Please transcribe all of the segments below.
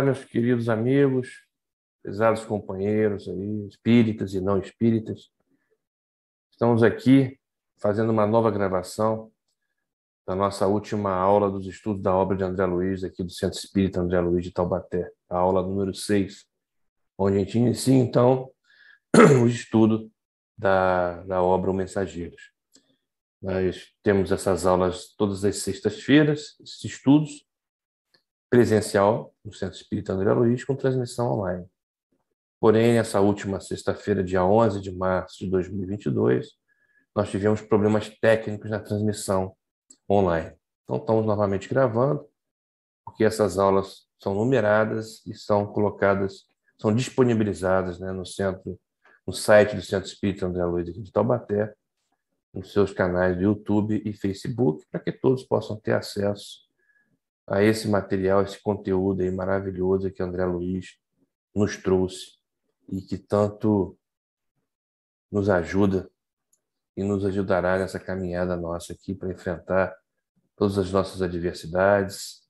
Olá, meus queridos amigos, pesados companheiros aí, espíritas e não espíritas. Estamos aqui fazendo uma nova gravação da nossa última aula dos estudos da obra de André Luiz, aqui do Centro Espírita André Luiz de Taubaté, a aula número 6, onde a gente inicia, então, o estudo da obra O Mensageiros. Nós temos essas aulas todas as sextas-feiras, esses estudos, presencial, no Centro Espírita André Luiz, com transmissão online. Porém, essa última sexta-feira, dia 11 de março de 2022, nós tivemos problemas técnicos na transmissão online. Então, estamos novamente gravando, porque essas aulas são numeradas e são colocadas, são disponibilizadas, né, no site do Centro Espírita André Luiz aqui de Taubaté, nos seus canais do YouTube e Facebook, para que todos possam ter acesso a esse material, esse conteúdo aí maravilhoso que André Luiz nos trouxe e que tanto nos ajuda e nos ajudará nessa caminhada nossa aqui para enfrentar todas as nossas adversidades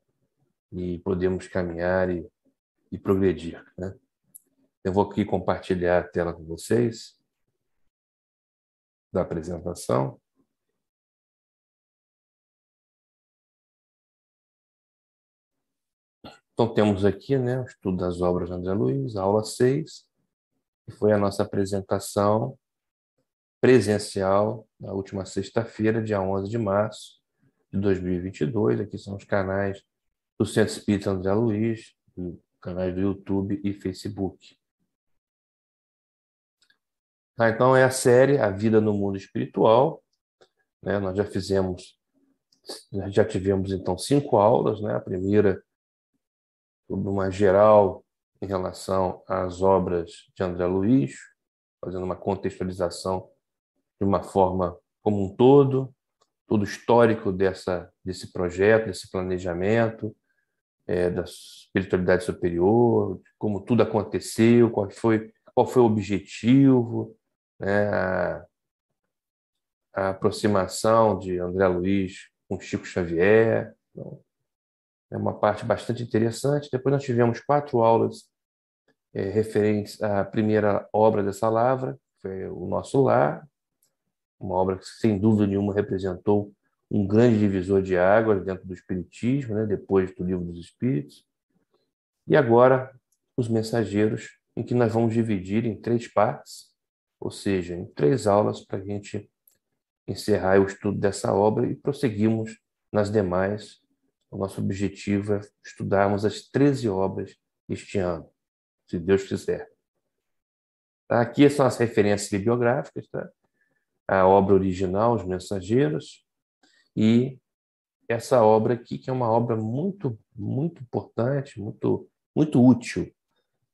e podermos caminhar e progredir, né? Eu vou aqui compartilhar a tela com vocês da apresentação. Então, temos aqui, né, o estudo das obras de André Luiz, a aula 6, que foi a nossa apresentação presencial na última sexta-feira, dia 11 de março de 2022. Aqui são os canais do Centro Espírita André Luiz, canais do YouTube e Facebook. Então, é a série A Vida no Mundo Espiritual, né? Nós já tivemos, então, 5 aulas, né? A primeira, sobre uma geral em relação às obras de André Luiz, fazendo uma contextualização de uma forma como um todo histórico desse projeto, desse planejamento, da espiritualidade superior, como tudo aconteceu, qual foi o objetivo, né? A aproximação de André Luiz com Chico Xavier. Então, é uma parte bastante interessante. Depois nós tivemos 4 aulas referentes à primeira obra dessa lavra, que foi O Nosso Lar, uma obra que, sem dúvida nenhuma, representou um grande divisor de águas dentro do Espiritismo, né, depois do Livro dos Espíritos. E agora, Os Mensageiros, em que nós vamos dividir em 3 partes, ou seja, em 3 aulas, para a gente encerrar o estudo dessa obra e prosseguirmos nas demais. O nosso objetivo é estudarmos as 13 obras este ano, se Deus quiser. Tá? Aqui são as referências bibliográficas, tá? A obra original, Os Mensageiros, e essa obra aqui, que é uma obra muito, muito importante, muito, muito útil,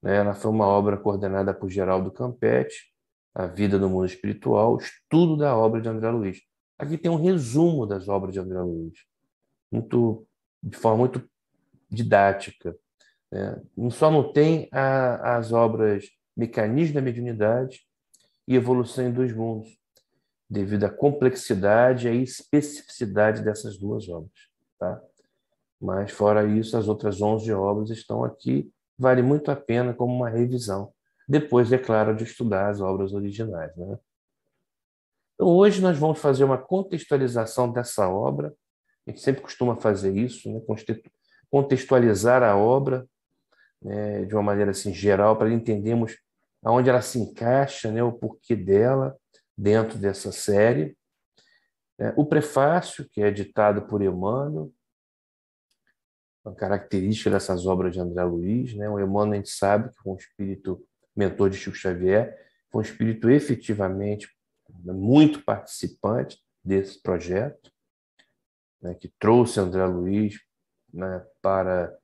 né? Ela foi uma obra coordenada por Geraldo Campetti, A Vida no Mundo Espiritual, estudo da obra de André Luiz. Aqui tem um resumo das obras de André Luiz, de forma muito didática, né? Só não tem as obras Mecanismo da Mediunidade e Evolução em Dois Mundos, devido à complexidade e à especificidade dessas 2 obras, tá? Mas, fora isso, as outras 11 obras estão aqui, vale muito a pena como uma revisão. Depois, é claro, de estudar as obras originais, né? Então, hoje nós vamos fazer uma contextualização dessa obra. A gente sempre costuma fazer isso, né? Contextualizar a obra, né, de uma maneira assim, geral, para entendermos aonde ela se encaixa, né, o porquê dela dentro dessa série. O prefácio, que é ditado por Emmanuel, uma característica dessas obras de André Luiz, né? O Emmanuel, a gente sabe que foi um espírito mentor de Chico Xavier, foi um espírito efetivamente muito participante desse projeto, né, que trouxe André Luiz, né, para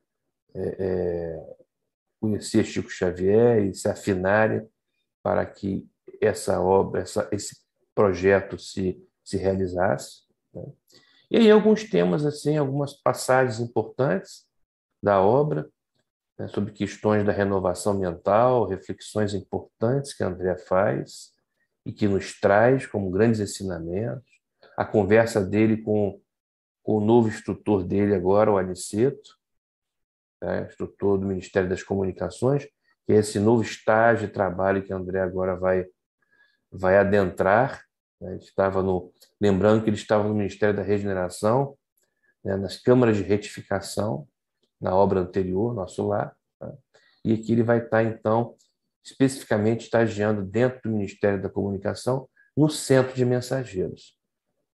conhecer Chico Xavier e se afinarem para que essa obra, esse projeto se realizasse, né? E aí alguns temas, assim, algumas passagens importantes da obra, né, sobre questões da renovação mental, reflexões importantes que André faz e que nos traz como grandes ensinamentos. A conversa dele com o novo instrutor dele agora, o Aniceto, tá? Instrutor do Ministério das Comunicações, que é esse novo estágio de trabalho que André agora vai adentrar, né? Lembrando que ele estava no Ministério da Regeneração, né? Nas câmaras de retificação, na obra anterior, Nosso Lar, tá? E aqui ele vai estar, então, especificamente estagiando dentro do Ministério da Comunicação, no Centro de Mensageiros.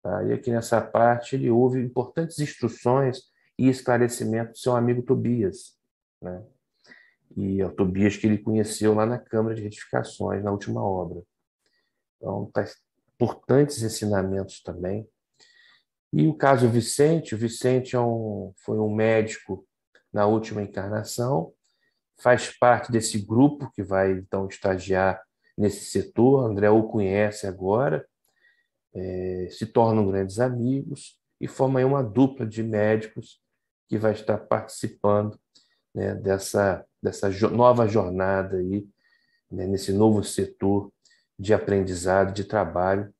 Tá? E aqui nessa parte ele ouve importantes instruções e esclarecimentos do seu amigo Tobias, né? E é o Tobias que ele conheceu lá na Câmara de Retificações, na última obra. Então, tá importantes ensinamentos também. E o caso Vicente, o Vicente foi um médico na última encarnação, faz parte desse grupo que vai, então, estagiar nesse setor. André o conhece agora, se tornam grandes amigos e formam aí uma dupla de médicos que vai estar participando, né, dessa nova jornada aí, né, nesse novo setor de aprendizado, de trabalho,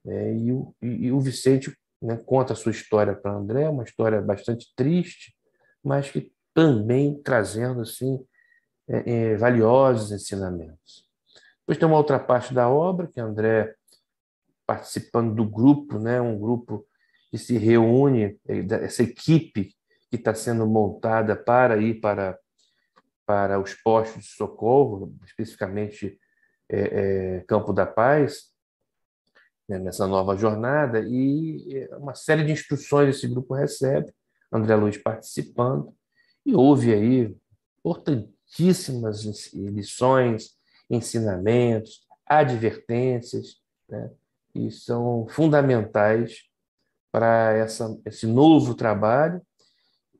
né, e o Vicente, né, conta a sua história para André, uma história bastante triste, mas que também trazendo assim valiosos ensinamentos. Depois tem uma outra parte da obra que André participando do grupo, né, um grupo que se reúne, essa equipe que está sendo montada para ir para os postos de socorro, especificamente Campo da Paz, né, nessa nova jornada, e uma série de instruções esse grupo recebe, André Luiz participando, e houve aí importantíssimas lições, ensinamentos, advertências, né, que são fundamentais para esse novo trabalho,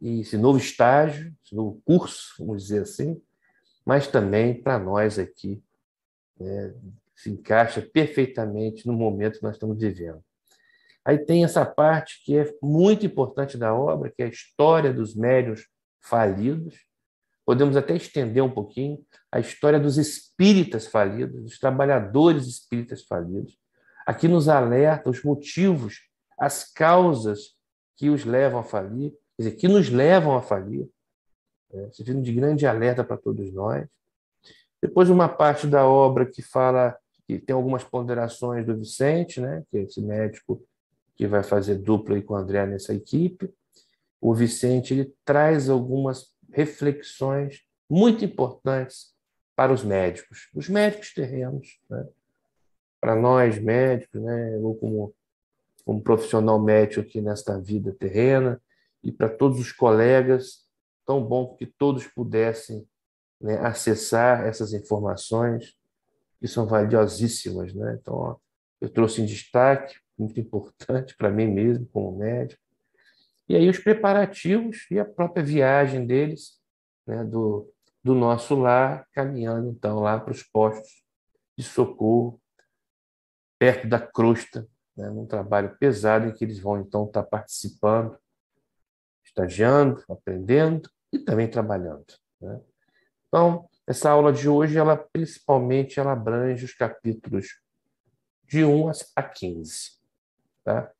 e esse novo estágio, esse novo curso, vamos dizer assim, mas também para nós aqui, né, se encaixa perfeitamente no momento que nós estamos vivendo. Aí tem essa parte que é muito importante da obra, que é a história dos médiuns falidos. Podemos até estender um pouquinho a história dos espíritas falidos, dos trabalhadores espíritas falidos. Aqui nos alerta os motivos, as causas que os levam a falir, quer dizer, que nos levam a falir, servindo de grande alerta para todos nós. Depois uma parte da obra que fala, que tem algumas ponderações do Vicente, né, que é esse médico que vai fazer dupla aí com o André nessa equipe. O Vicente ele traz algumas reflexões muito importantes para os médicos terrenos, né? Para nós médicos, né? Eu como profissional médico aqui nesta vida terrena, e para todos os colegas, tão bom que todos pudessem, né, acessar essas informações que são valiosíssimas, né? Então, ó, eu trouxe em destaque, muito importante para mim mesmo, como médico. E aí os preparativos e a própria viagem deles, né, do nosso lar, caminhando então lá para os postos de socorro, perto da crosta, né, num trabalho pesado em que eles vão então estar participando, estagiando, aprendendo e também trabalhando, né? Então, essa aula de hoje, ela principalmente ela abrange os capítulos de 1 a 15, tá?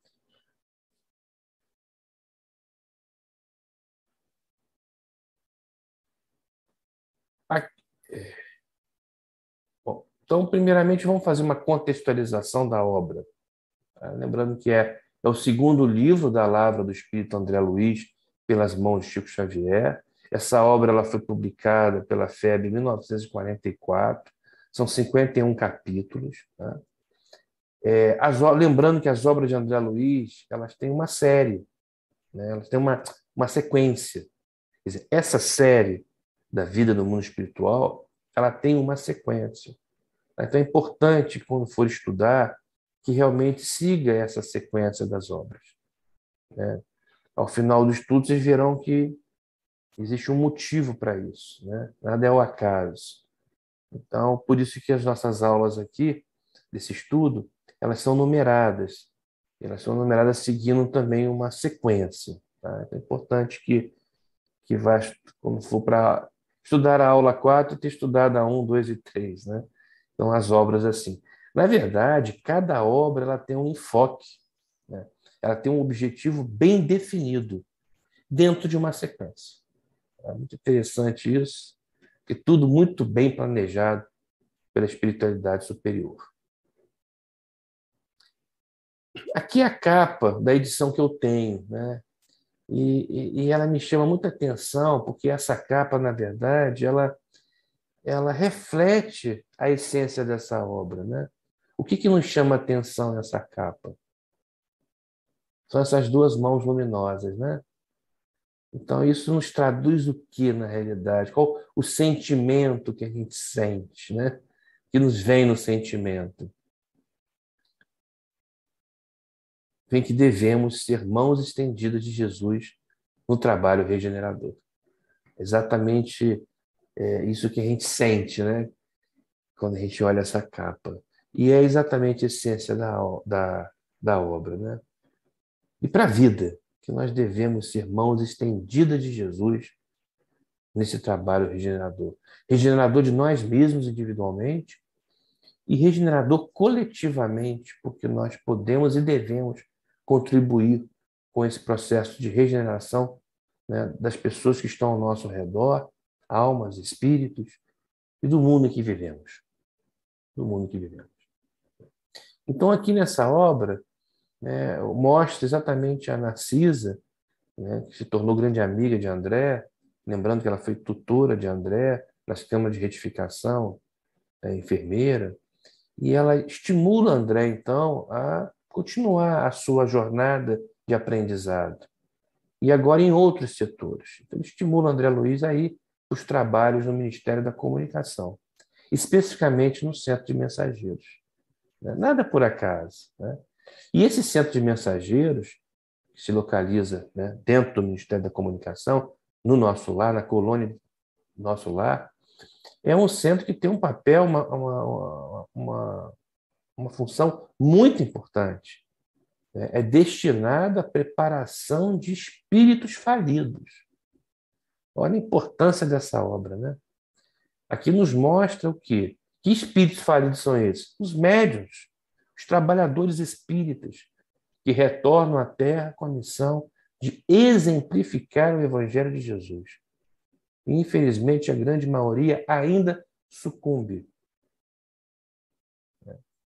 Bom, então, primeiramente, vamos fazer uma contextualização da obra, tá? Lembrando que é o segundo livro da Lavra do Espírito André Luiz, pelas mãos de Chico Xavier. Essa obra ela foi publicada pela FEB em 1944, são 51 capítulos, tá? Lembrando que as obras de André Luiz elas têm uma série, né? Elas têm uma sequência. Quer dizer, essa série da vida no mundo espiritual ela tem uma sequência. Então é importante, quando for estudar, que realmente siga essa sequência das obras, né? Ao final do estudo, vocês verão que existe um motivo para isso, né? Nada é o acaso. Então, por isso que as nossas aulas aqui, desse estudo, elas são numeradas. Elas são numeradas seguindo também uma sequência, tá? Então, é importante que vá, quando for para estudar a aula 4, ter estudado a 1, 2 e 3, né? Então, as obras assim. Na verdade, cada obra ela tem um enfoque, né? Ela tem um objetivo bem definido dentro de uma sequência. É muito interessante isso, e tudo muito bem planejado pela espiritualidade superior. Aqui é a capa da edição que eu tenho, né? E ela me chama muita atenção, porque essa capa, na verdade, ela reflete a essência dessa obra, né? O que nos chama atenção nessa capa? São essas duas mãos luminosas, né? Então, isso nos traduz o que na realidade? Qual o sentimento que a gente sente, né? Que nos vem no sentimento? Vem que devemos ser mãos estendidas de Jesus no trabalho regenerador. Exatamente isso que a gente sente, né? Quando a gente olha essa capa. E é exatamente a essência da obra, né? E para a vida, que nós devemos ser mãos estendidas de Jesus nesse trabalho regenerador. Regenerador de nós mesmos individualmente e regenerador coletivamente, porque nós podemos e devemos contribuir com esse processo de regeneração, né, das pessoas que estão ao nosso redor, almas, espíritos, e do mundo em que vivemos. Do mundo em que vivemos. Então, aqui nessa obra, né, mostra exatamente a Narcisa, né, que se tornou grande amiga de André, lembrando que ela foi tutora de André, nas câmaras de retificação, enfermeira, e ela estimula André, então, a continuar a sua jornada de aprendizado. E agora em outros setores. Então, estimula André Luiz a ir os trabalhos no Ministério da Comunicação, especificamente no Centro de Mensageiros. Nada por acaso, né? E esse Centro de Mensageiros, que se localiza, né, dentro do Ministério da Comunicação, no nosso lar, na colônia Nosso Lar, é um centro que tem um papel, uma função muito importante. É destinado à preparação de espíritos falidos. Olha a importância dessa obra, né? Aqui nos mostra o quê? Que espíritos falidos são esses? Os médiuns, os trabalhadores espíritas, que retornam à Terra com a missão de exemplificar o Evangelho de Jesus. E, infelizmente, a grande maioria ainda sucumbe,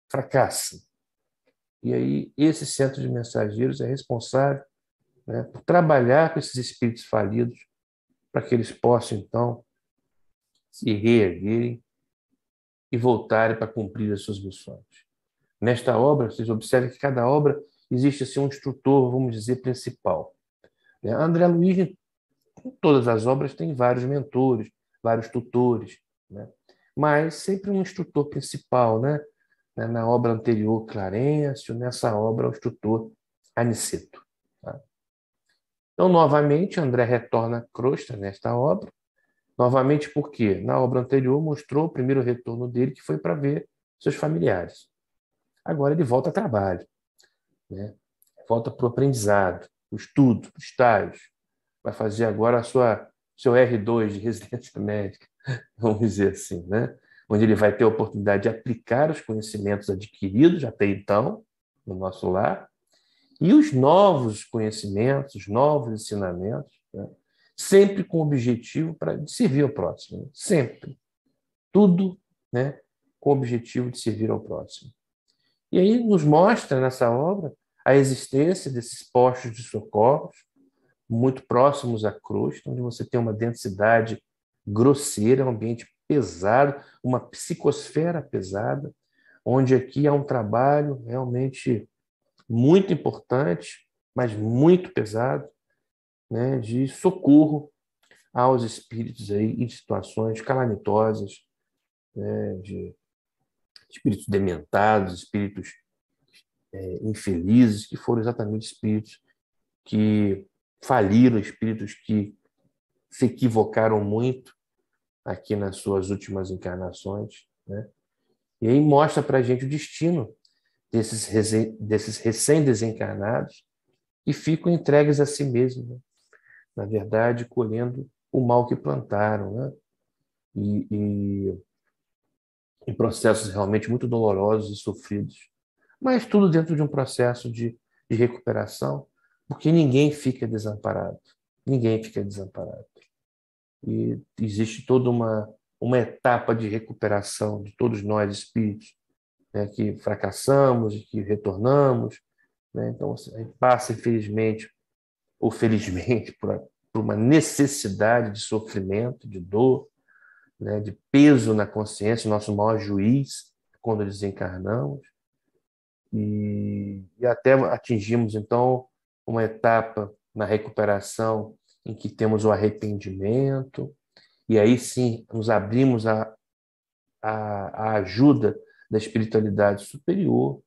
fracassa. E aí, esse centro de mensageiros é responsável, né, por trabalhar com esses espíritos falidos para que eles possam, então, se reerguerem e voltarem para cumprir as suas missões. Nesta obra, vocês observam que cada obra existe assim, um instrutor, vamos dizer, principal. André Luiz, em todas as obras, tem vários mentores, vários tutores, né? Mas sempre um instrutor principal, né? Na obra anterior, Clarencio, nessa obra, o instrutor Aniceto. Tá? Então, novamente, André retorna a crosta nesta obra. Novamente, por quê? Na obra anterior mostrou o primeiro retorno dele, que foi para ver seus familiares. Agora ele volta ao trabalho, né? Volta para o aprendizado, o estudo, o estágio. Vai fazer agora seu R2 de residência médica, vamos dizer assim, né? Onde ele vai ter a oportunidade de aplicar os conhecimentos adquiridos até então, no nosso lar, e os novos conhecimentos, os novos ensinamentos, né? Sempre com o objetivo de servir ao próximo, né? Sempre. Tudo, né, com o objetivo de servir ao próximo. E aí nos mostra nessa obra a existência desses postos de socorros muito próximos à crosta, onde você tem uma densidade grosseira, um ambiente pesado, uma psicosfera pesada, onde aqui há um trabalho realmente muito importante, mas muito pesado, né, de socorro aos espíritos aí em situações calamitosas, né, de espíritos dementados, espíritos infelizes, que foram exatamente espíritos que faliram, espíritos que se equivocaram muito aqui nas suas últimas encarnações, né? E aí mostra para a gente o destino desses recém-desencarnados que ficam entregues a si mesmos, né? Na verdade, colhendo o mal que plantaram, né? E em processos realmente muito dolorosos e sofridos, mas tudo dentro de um processo de recuperação, porque ninguém fica desamparado. Ninguém fica desamparado. e existe toda uma etapa de recuperação de todos nós espíritos, né, que fracassamos e que retornamos, né? Então, a gente passa, infelizmente ou felizmente, por uma necessidade de sofrimento, de dor, né, de peso na consciência, nosso maior juiz, quando desencarnamos, e até atingimos, então, uma etapa na recuperação em que temos o arrependimento, e aí sim nos abrimos à ajuda da espiritualidade superior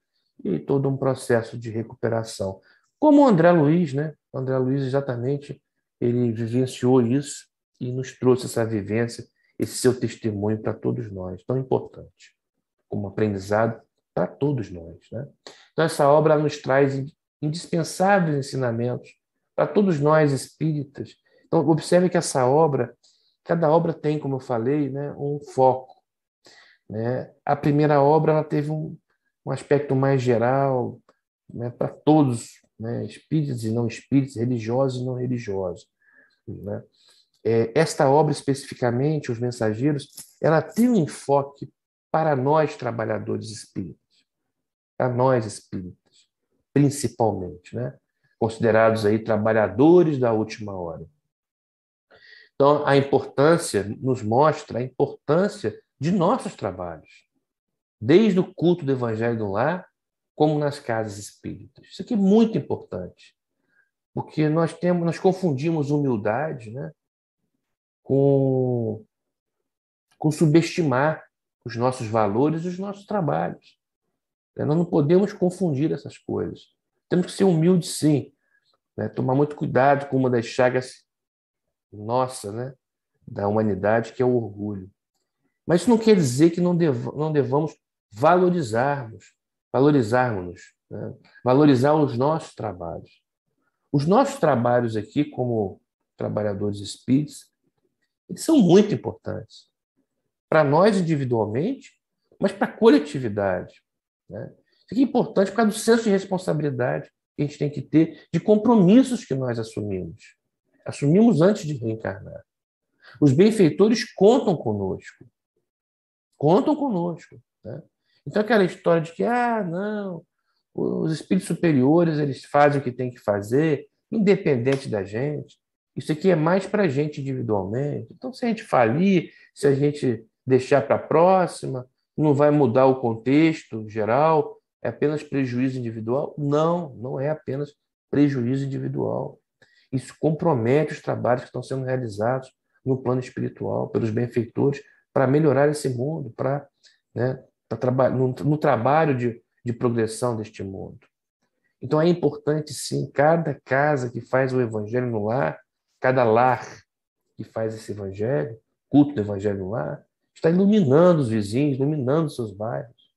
e todo um processo de recuperação. Como o André Luiz, né? O André Luiz, exatamente, ele vivenciou isso e nos trouxe essa vivência, esse seu testemunho para todos nós, tão importante, como aprendizado para todos nós, né? Então, essa obra nos traz indispensáveis ensinamentos para todos nós espíritas. Então, observe que essa obra, cada obra tem, como eu falei, né, um foco, né? A primeira obra ela teve um aspecto mais geral, né, para todos, né, espíritas e não espíritas, religiosos e não religiosos, né? Esta obra especificamente, Os Mensageiros, ela tem um enfoque para nós trabalhadores espíritas, para nós espíritas, principalmente, né? Considerados aí trabalhadores da última hora. Então, a importância nos mostra a importância de nossos trabalhos, desde o culto do Evangelho no lar, como nas casas espíritas. Isso aqui é muito importante, porque nós confundimos humildade, né, com, com subestimar os nossos valores e os nossos trabalhos. Nós não podemos confundir essas coisas. Temos que ser humildes, sim, né, tomar muito cuidado com uma das chagas nossa, né, da humanidade, que é o orgulho. Mas isso não quer dizer que não devamos valorizarmos, né? Valorizar os nossos trabalhos. Os nossos trabalhos aqui, como trabalhadores espíritas, eles são muito importantes. Para nós individualmente, mas para a coletividade, né? Isso aqui é importante por causa do senso de responsabilidade que a gente tem que ter, de compromissos que nós assumimos. Assumimos antes de reencarnar. Os benfeitores contam conosco, né? Então, aquela história de que, não, os espíritos superiores, eles fazem o que tem que fazer, independente da gente. Isso aqui é mais para a gente individualmente. Então, se a gente falir, se a gente deixar para a próxima, não vai mudar o contexto geral, é apenas prejuízo individual? Não, não é apenas prejuízo individual. Isso compromete os trabalhos que estão sendo realizados no plano espiritual pelos benfeitores para melhorar esse mundo, né, no trabalho de progressão deste mundo. Então é importante, sim, cada casa que faz o evangelho no lar, cada lar que faz esse evangelho, culto do evangelho no lar, está iluminando os vizinhos, iluminando seus bairros.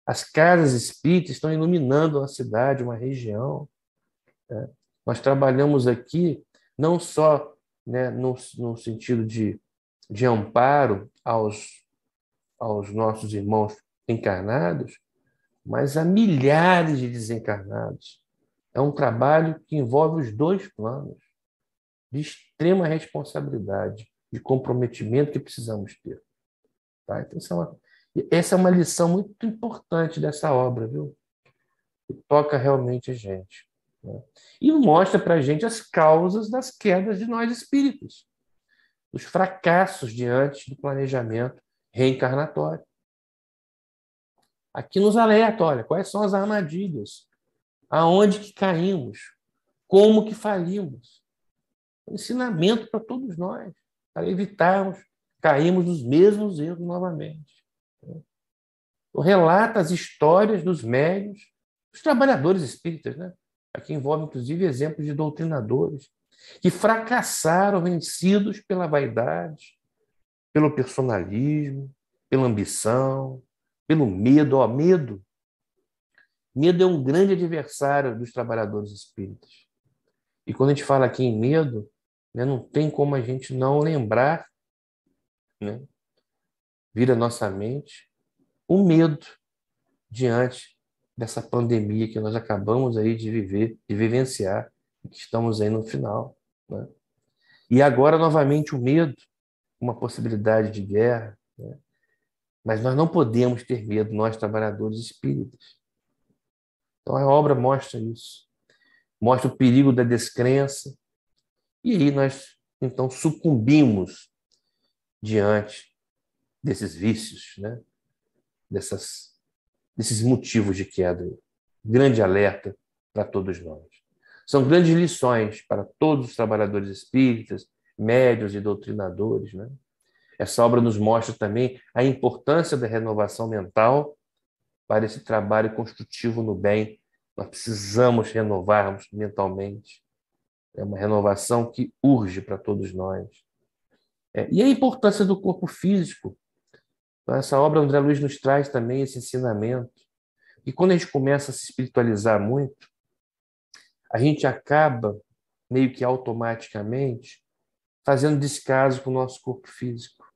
As casas espíritas estão iluminando uma cidade, uma região, né? Nós trabalhamos aqui não só, né, no sentido de amparo aos nossos irmãos encarnados, mas a milhares de desencarnados. É um trabalho que envolve os dois planos, de extrema responsabilidade, de comprometimento que precisamos ter. Tá? Então, essa é uma lição muito importante dessa obra, viu? Que toca realmente a gente, né? E mostra para a gente as causas das quedas de nós espíritos, os fracassos diante do planejamento reencarnatório. Aqui nos alerta, olha, quais são as armadilhas, aonde que caímos, como que falimos. Ensinamento para todos nós, para evitarmos cairmos nos mesmos erros novamente. Então, relata as histórias dos médiuns, dos trabalhadores espíritas, né? Aqui envolve, inclusive, exemplos de doutrinadores que fracassaram, vencidos pela vaidade, pelo personalismo, pela ambição, pelo medo. Medo é um grande adversário dos trabalhadores espíritas. E quando a gente fala aqui em medo, né, não tem como a gente não lembrar, né, vir à nossa mente o medo diante dessa pandemia que nós acabamos aí de viver, de vivenciar, e que estamos aí no final, né? E agora, novamente, o medo, uma possibilidade de guerra, né? Mas nós não podemos ter medo, nós, trabalhadores espíritas. Então, a obra mostra isso. Mostra o perigo da descrença. E aí nós, então, sucumbimos diante desses vícios, né? Desses motivos de queda. Grande alerta para todos nós. São grandes lições para todos os trabalhadores espíritas, médiuns e doutrinadores, né? Essa obra nos mostra também a importância da renovação mental para esse trabalho construtivo no bem. Nós precisamos renovarmos mentalmente. É uma renovação que urge para todos nós. E a importância do corpo físico. Então, essa obra, André Luiz nos traz também esse ensinamento. E quando a gente começa a se espiritualizar muito, a gente acaba, meio que automaticamente, fazendo descaso com o nosso corpo físico,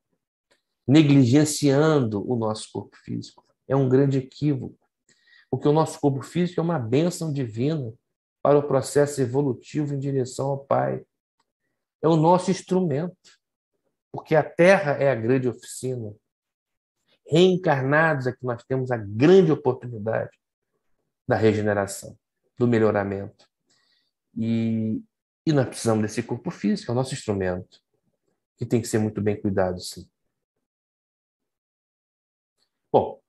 negligenciando o nosso corpo físico. É um grande equívoco, porque o nosso corpo físico é uma bênção divina para o processo evolutivo em direção ao Pai. É o nosso instrumento, porque a Terra é a grande oficina. Reencarnados é que nós temos a grande oportunidade da regeneração, do melhoramento. E nós precisamos desse corpo físico, é o nosso instrumento, que tem que ser muito bem cuidado, sim. Bom,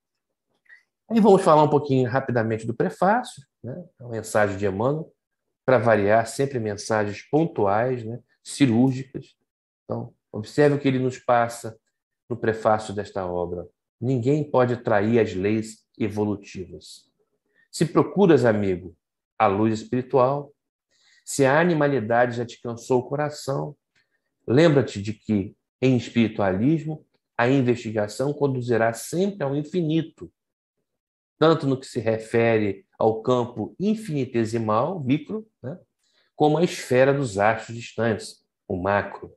aí vamos falar um pouquinho rapidamente do prefácio, né? A mensagem de Emmanuel, para variar, sempre mensagens pontuais, né? Cirúrgicas. Então, observe o que ele nos passa no prefácio desta obra. Ninguém pode trair as leis evolutivas. Se procuras, amigo, a luz espiritual, se a animalidade já te cansou o coração, lembra-te de que, em espiritualismo, a investigação conduzirá sempre ao infinito, tanto no que se refere ao campo infinitesimal, micro, né, como à esfera dos astros distantes, o macro.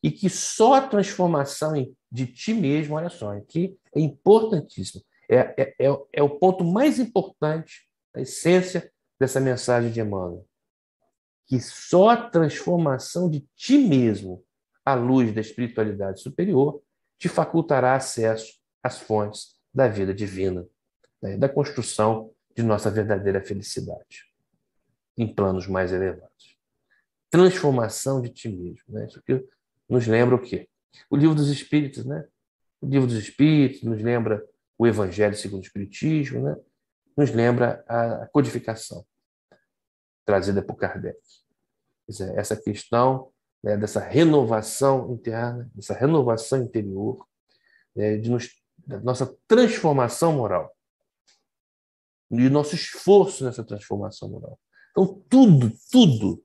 E que só a transformação de ti mesmo, olha só, aqui é importantíssimo, é o ponto mais importante, a essência dessa mensagem de Emmanuel, que só a transformação de ti mesmo à luz da espiritualidade superior te facultará acesso às fontes da vida divina, né, da construção de nossa verdadeira felicidade em planos mais elevados. Transformação de ti mesmo. Né? Isso aqui nos lembra o quê? O Livro dos Espíritos, né? O Livro dos Espíritos nos lembra o Evangelho segundo o Espiritismo, né? Nos lembra a codificação trazida por Kardec. Quer dizer, essa questão, né, dessa renovação interna, dessa renovação interior, né, da nossa transformação moral e nosso esforço nessa transformação moral. Então, tudo,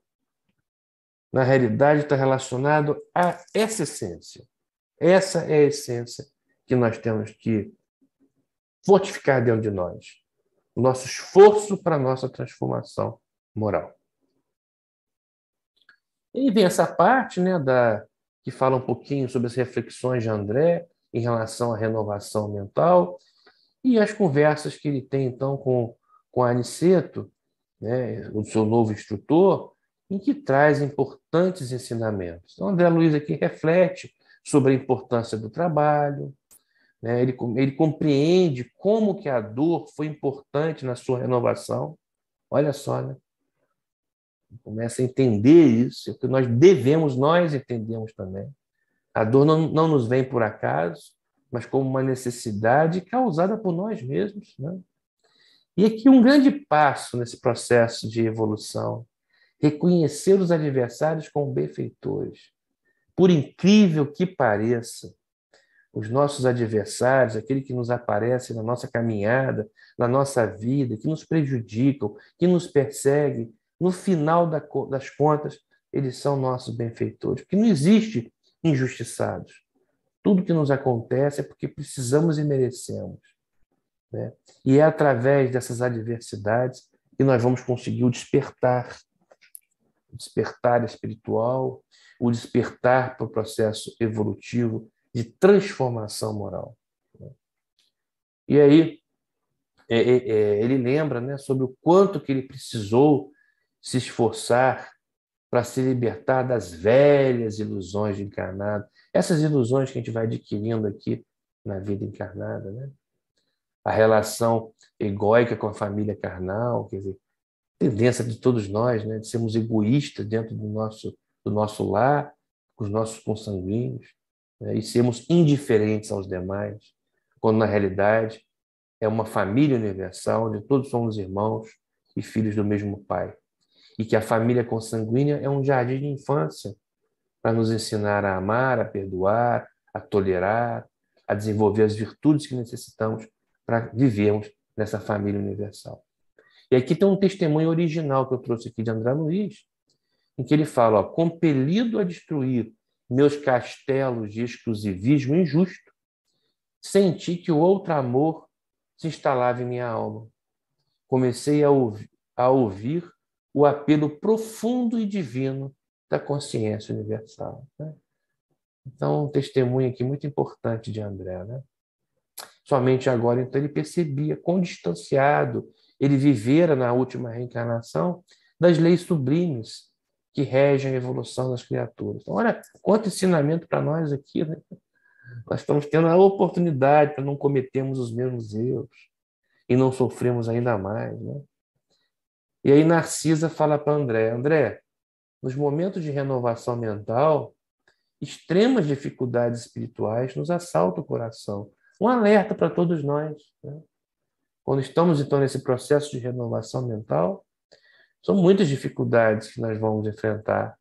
na realidade, está relacionado a essa essência. Essa é a essência que nós temos que fortificar dentro de nós. O nosso esforço para a nossa transformação moral. E vem essa parte, né, que fala um pouquinho sobre as reflexões de André em relação à renovação mental e as conversas que ele tem, então, com Aniceto, né, o seu novo instrutor, em que traz importantes ensinamentos. Então, André Luiz aqui reflete sobre a importância do trabalho, né, ele compreende como que a dor foi importante na sua renovação. Olha só, né? Começa a entender isso, é o que nós entendemos também. A dor não nos vem por acaso, mas como uma necessidade causada por nós mesmos, né? E aqui um grande passo nesse processo de evolução, reconhecer os adversários como benfeitores. Por incrível que pareça, os nossos adversários, aquele que nos aparece na nossa caminhada, na nossa vida, que nos prejudicam, que nos perseguem, no final das contas, eles são nossos benfeitores, porque não existe injustiçados. Tudo que nos acontece é porque precisamos e merecemos, né? E é através dessas adversidades que nós vamos conseguir o despertar espiritual, o despertar para o processo evolutivo de transformação moral. E aí ele lembra, né, sobre o quanto que ele precisou se esforçar para se libertar das velhas ilusões de encarnado, essas ilusões que a gente vai adquirindo aqui na vida encarnada, né? A relação egóica com a família carnal, quer dizer, tendência de todos nós, né, de sermos egoístas dentro do nosso lar, com os nossos consanguíneos, né, e sermos indiferentes aos demais, quando na realidade é uma família universal onde todos somos irmãos e filhos do mesmo Pai. E que a família consanguínea é um jardim de infância para nos ensinar a amar, a perdoar, a tolerar, a desenvolver as virtudes que necessitamos para vivermos nessa família universal. E aqui tem um testemunho original que eu trouxe aqui de André Luiz, em que ele fala, ó, compelido a destruir meus castelos de exclusivismo injusto, senti que o outro amor se instalava em minha alma. Comecei a ouvir o apelo profundo e divino da consciência universal, né? Então, um testemunho aqui muito importante de André, né? Somente agora, então, ele percebia quão distanciado ele vivera na última reencarnação das leis sublimes que regem a evolução das criaturas. Então, olha quanto ensinamento para nós aqui, né? Nós estamos tendo a oportunidade para não cometermos os mesmos erros e não sofremos ainda mais, né? E aí Narcisa fala para André, André, nos momentos de renovação mental, extremas dificuldades espirituais nos assaltam o coração. Um alerta para todos nós, né? Quando estamos, então, nesse processo de renovação mental, são muitas dificuldades que nós vamos enfrentar,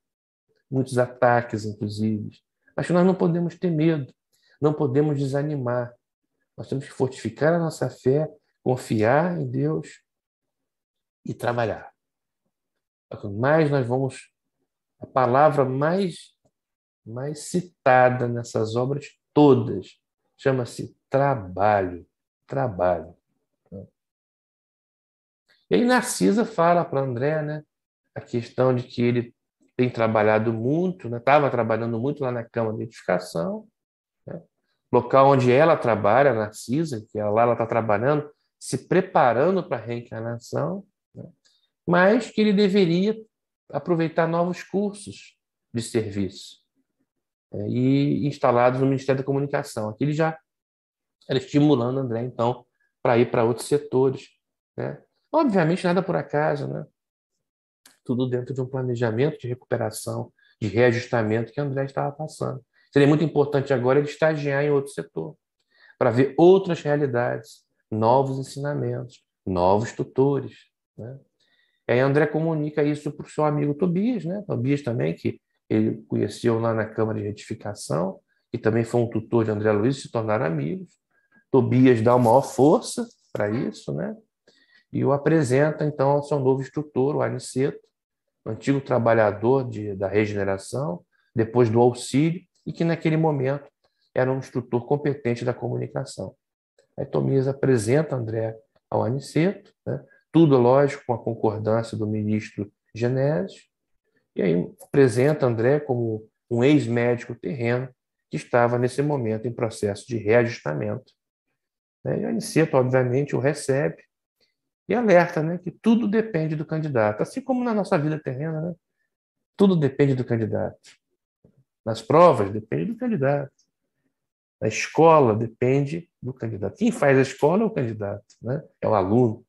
muitos ataques, inclusive. Mas nós não podemos ter medo, não podemos desanimar. Nós temos que fortificar a nossa fé, confiar em Deus e trabalhar. Mais nós vamos, a palavra mais citada nessas obras todas chama-se trabalho. Trabalho. E aí Narcisa fala para André, né, a questão de que ele tem trabalhado muito, né, estava trabalhando muito lá na Câmara de Edificação, né, local onde ela trabalha, Narcisa, que ela está trabalhando, se preparando para a reencarnação, né, mas que ele deveria aproveitar novos cursos de serviço, e instalados no Ministério da Comunicação. Aqui ele já era estimulando André, então, para ir para outros setores, né? Obviamente, nada por acaso, né? Tudo dentro de um planejamento de recuperação, de reajustamento que André estava passando. Seria muito importante agora ele estagiar em outro setor, para ver outras realidades, novos ensinamentos, novos tutores, né? E aí André comunica isso para o seu amigo Tobias, né? Tobias também, que ele conheceu lá na Câmara de Retificação, e também foi um tutor de André Luiz, se tornaram amigos. Tobias dá uma maior força para isso, né? E o apresenta, então, ao seu novo instrutor, o Aniceto, antigo trabalhador da regeneração, depois do auxílio, e que naquele momento era um instrutor competente da comunicação. Aí Tobias apresenta André ao Aniceto, né? Tudo, lógico, com a concordância do ministro Genésio, e aí apresenta André como um ex-médico terreno que estava, nesse momento, em processo de reajustamento, né? E o Aniceto, obviamente, o recebe e alerta, né, que tudo depende do candidato, assim como na nossa vida terrena, né? Tudo depende do candidato. Nas provas, depende do candidato. Na escola, depende do candidato. Quem faz a escola é o candidato, né? É o aluno.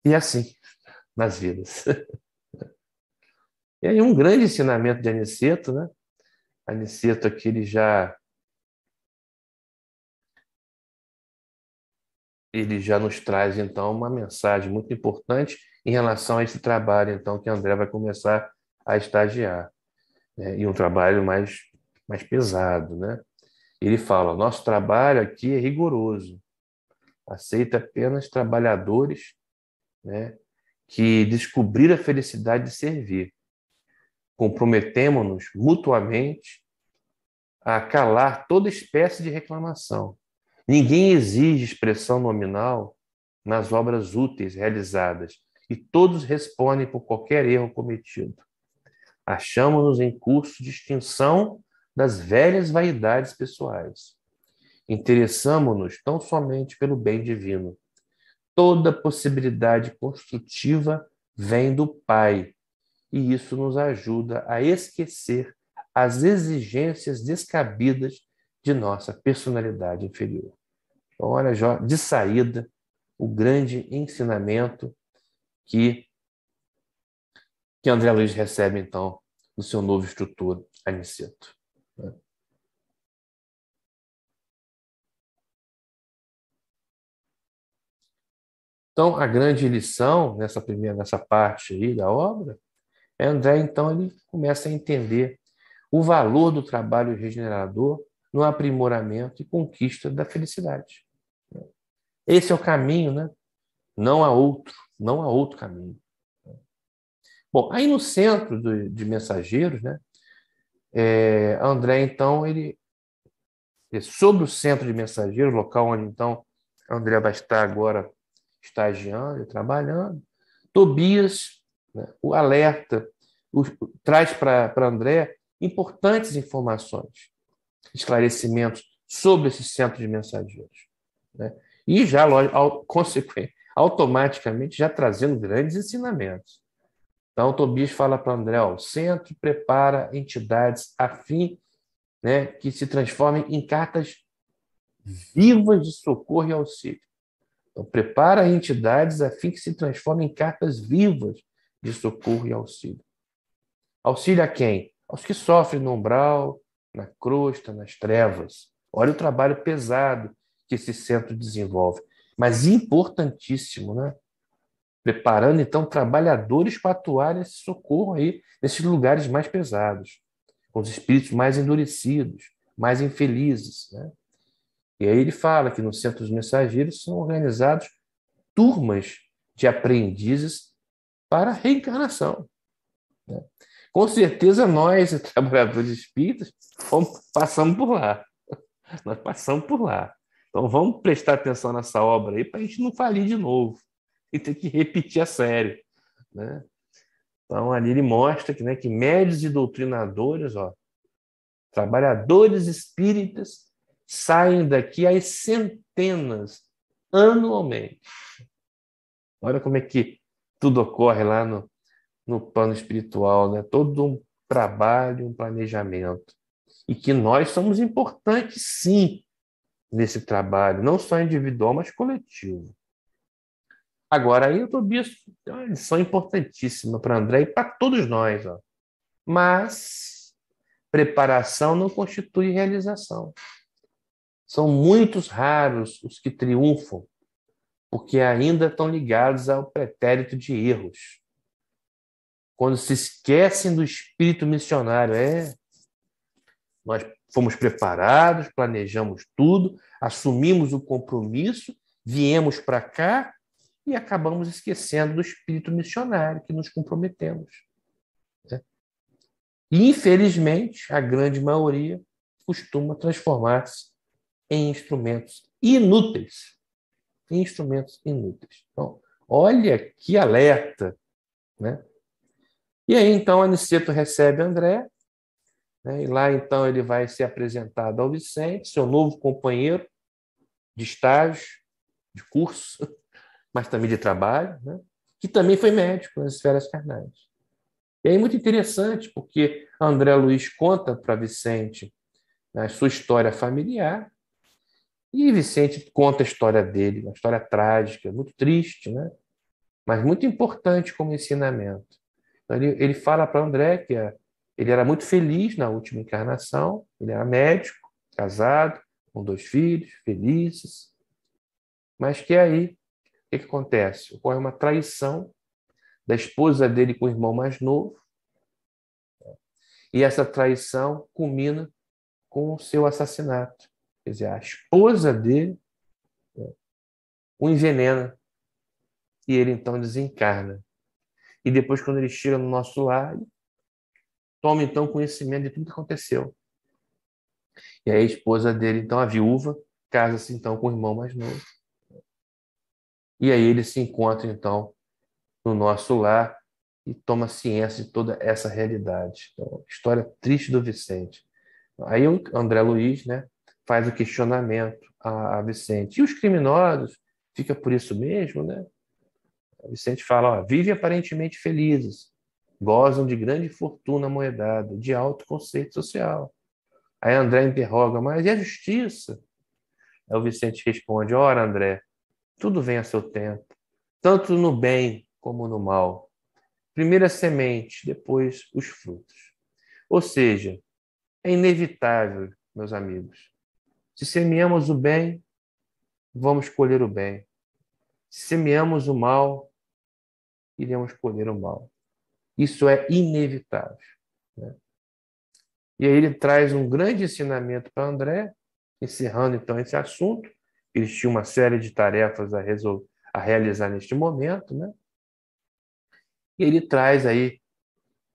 E assim, nas vidas. E aí um grande ensinamento de Aniceto, né? Aniceto aqui ele já nos traz então uma mensagem muito importante em relação a esse trabalho então que André vai começar a estagiar, né? E um trabalho mais pesado, né? Ele fala: nosso trabalho aqui é rigoroso, aceita apenas trabalhadores, né, que descobriram a felicidade de servir. Comprometemo-nos mutuamente a calar toda espécie de reclamação. Ninguém exige expressão nominal nas obras úteis realizadas e todos respondem por qualquer erro cometido. Achamos-nos em curso de extinção das velhas vaidades pessoais. Interessamo-nos tão somente pelo bem divino. Toda possibilidade construtiva vem do Pai e isso nos ajuda a esquecer as exigências descabidas de nossa personalidade inferior. Então, olha, de saída, o grande ensinamento que André Luiz recebe, então, no seu novo instrutor, Aniceto. Então, a grande lição nessa parte aí da obra é André, então, ele começa a entender o valor do trabalho regenerador no aprimoramento e conquista da felicidade. Esse é o caminho, né? Não há outro caminho. Bom, aí no centro de Mensageiros, né? André, então, sobre o centro de Mensageiros, local onde, então, André vai estar agora estagiando e trabalhando, Tobias, né, o alerta, traz para André importantes informações, esclarecimentos sobre esse centro de mensageiros. Né? E já, automaticamente, já trazendo grandes ensinamentos. Então, Tobias fala para André, ó, o centro prepara entidades a fim, né, que se transformem em cartas vivas de socorro e auxílio. Então, prepara entidades a fim que se transformem em cartas vivas de socorro e auxílio. Auxílio a quem? Aos que sofrem no umbral, na crosta, nas trevas. Olha o trabalho pesado que esse centro desenvolve, mas importantíssimo, né? Preparando, então, trabalhadores para atuar nesse socorro aí, nesses lugares mais pesados, com os espíritos mais endurecidos, mais infelizes, né? E aí ele fala que no Centro dos Mensageiros são organizados turmas de aprendizes para a reencarnação. Né? Com certeza nós, trabalhadores espíritas, passamos por lá. Nós passamos por lá. Então vamos prestar atenção nessa obra aí para a gente não falir de novo e ter que repetir a série. Né? Então ali ele mostra que, né, que médios e doutrinadores, ó, trabalhadores espíritas, saem daqui às centenas anualmente. Olha como é que tudo ocorre lá no plano espiritual, né? Todo um trabalho, um planejamento. E que nós somos importantes, sim, nesse trabalho, não só individual, mas coletivo. Agora, aí o Tobias tem uma lição importantíssima para André e para todos nós. Ó. Mas preparação não constitui realização. São muitos raros os que triunfam, porque ainda estão ligados ao pretérito de erros. Quando se esquecem do espírito missionário, nós fomos preparados, planejamos tudo, assumimos o compromisso, viemos para cá e acabamos esquecendo do espírito missionário que nos comprometemos. Né? E, infelizmente, a grande maioria costuma transformar-se em instrumentos inúteis. Instrumentos inúteis. Então, olha que alerta. Né? E aí, então, Aniceto recebe André, né? E lá, então, ele vai ser apresentado ao Vicente, seu novo companheiro de estágio, de curso, mas também de trabalho, né? Que também foi médico nas esferas carnais. E aí, muito interessante, porque André Luiz conta para Vicente, né, a sua história familiar, e Vicente conta a história dele, uma história trágica, muito triste, né? Mas muito importante como ensinamento. Então, ele fala para André que ele era muito feliz na última encarnação, ele era médico, casado, com 2 filhos, felizes, mas que aí, o que acontece? Ocorre uma traição da esposa dele com o irmão mais novo, e essa traição culmina com o seu assassinato. Quer dizer, a esposa dele, né, o envenena, e ele então desencarna. E depois, quando ele chega no nosso lar, ele toma então conhecimento de tudo que aconteceu. E aí a esposa dele, então, a viúva, casa-se então com o irmão mais novo. E aí ele se encontra então no nosso lar e toma ciência de toda essa realidade. Então, história triste do Vicente. Aí o André Luiz, né, faz o questionamento a Vicente. E os criminosos? Fica por isso mesmo, né? O Vicente fala, ó, vivem aparentemente felizes, gozam de grande fortuna moedada, de alto conceito social. Aí André interroga, mas e a justiça? Aí o Vicente responde, ora, André, tudo vem a seu tempo, tanto no bem como no mal. Primeiro a semente, depois os frutos. Ou seja, é inevitável, meus amigos. Se semeamos o bem, vamos colher o bem. Se semeamos o mal, iremos colher o mal. Isso é inevitável, né? E aí ele traz um grande ensinamento para André, encerrando então esse assunto. Eles tinham uma série de tarefas a realizar neste momento, né? E ele traz aí,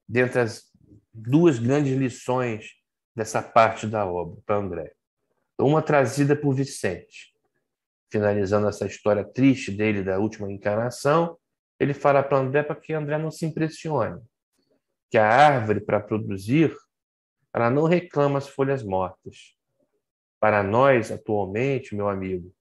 dentre as duas grandes lições dessa parte da obra para André. Uma trazida por Vicente, finalizando essa história triste dele da última encarnação, ele fala para André para que André não se impressione, que a árvore, para produzir, ela não reclama as folhas mortas. Para nós, atualmente, meu amigo,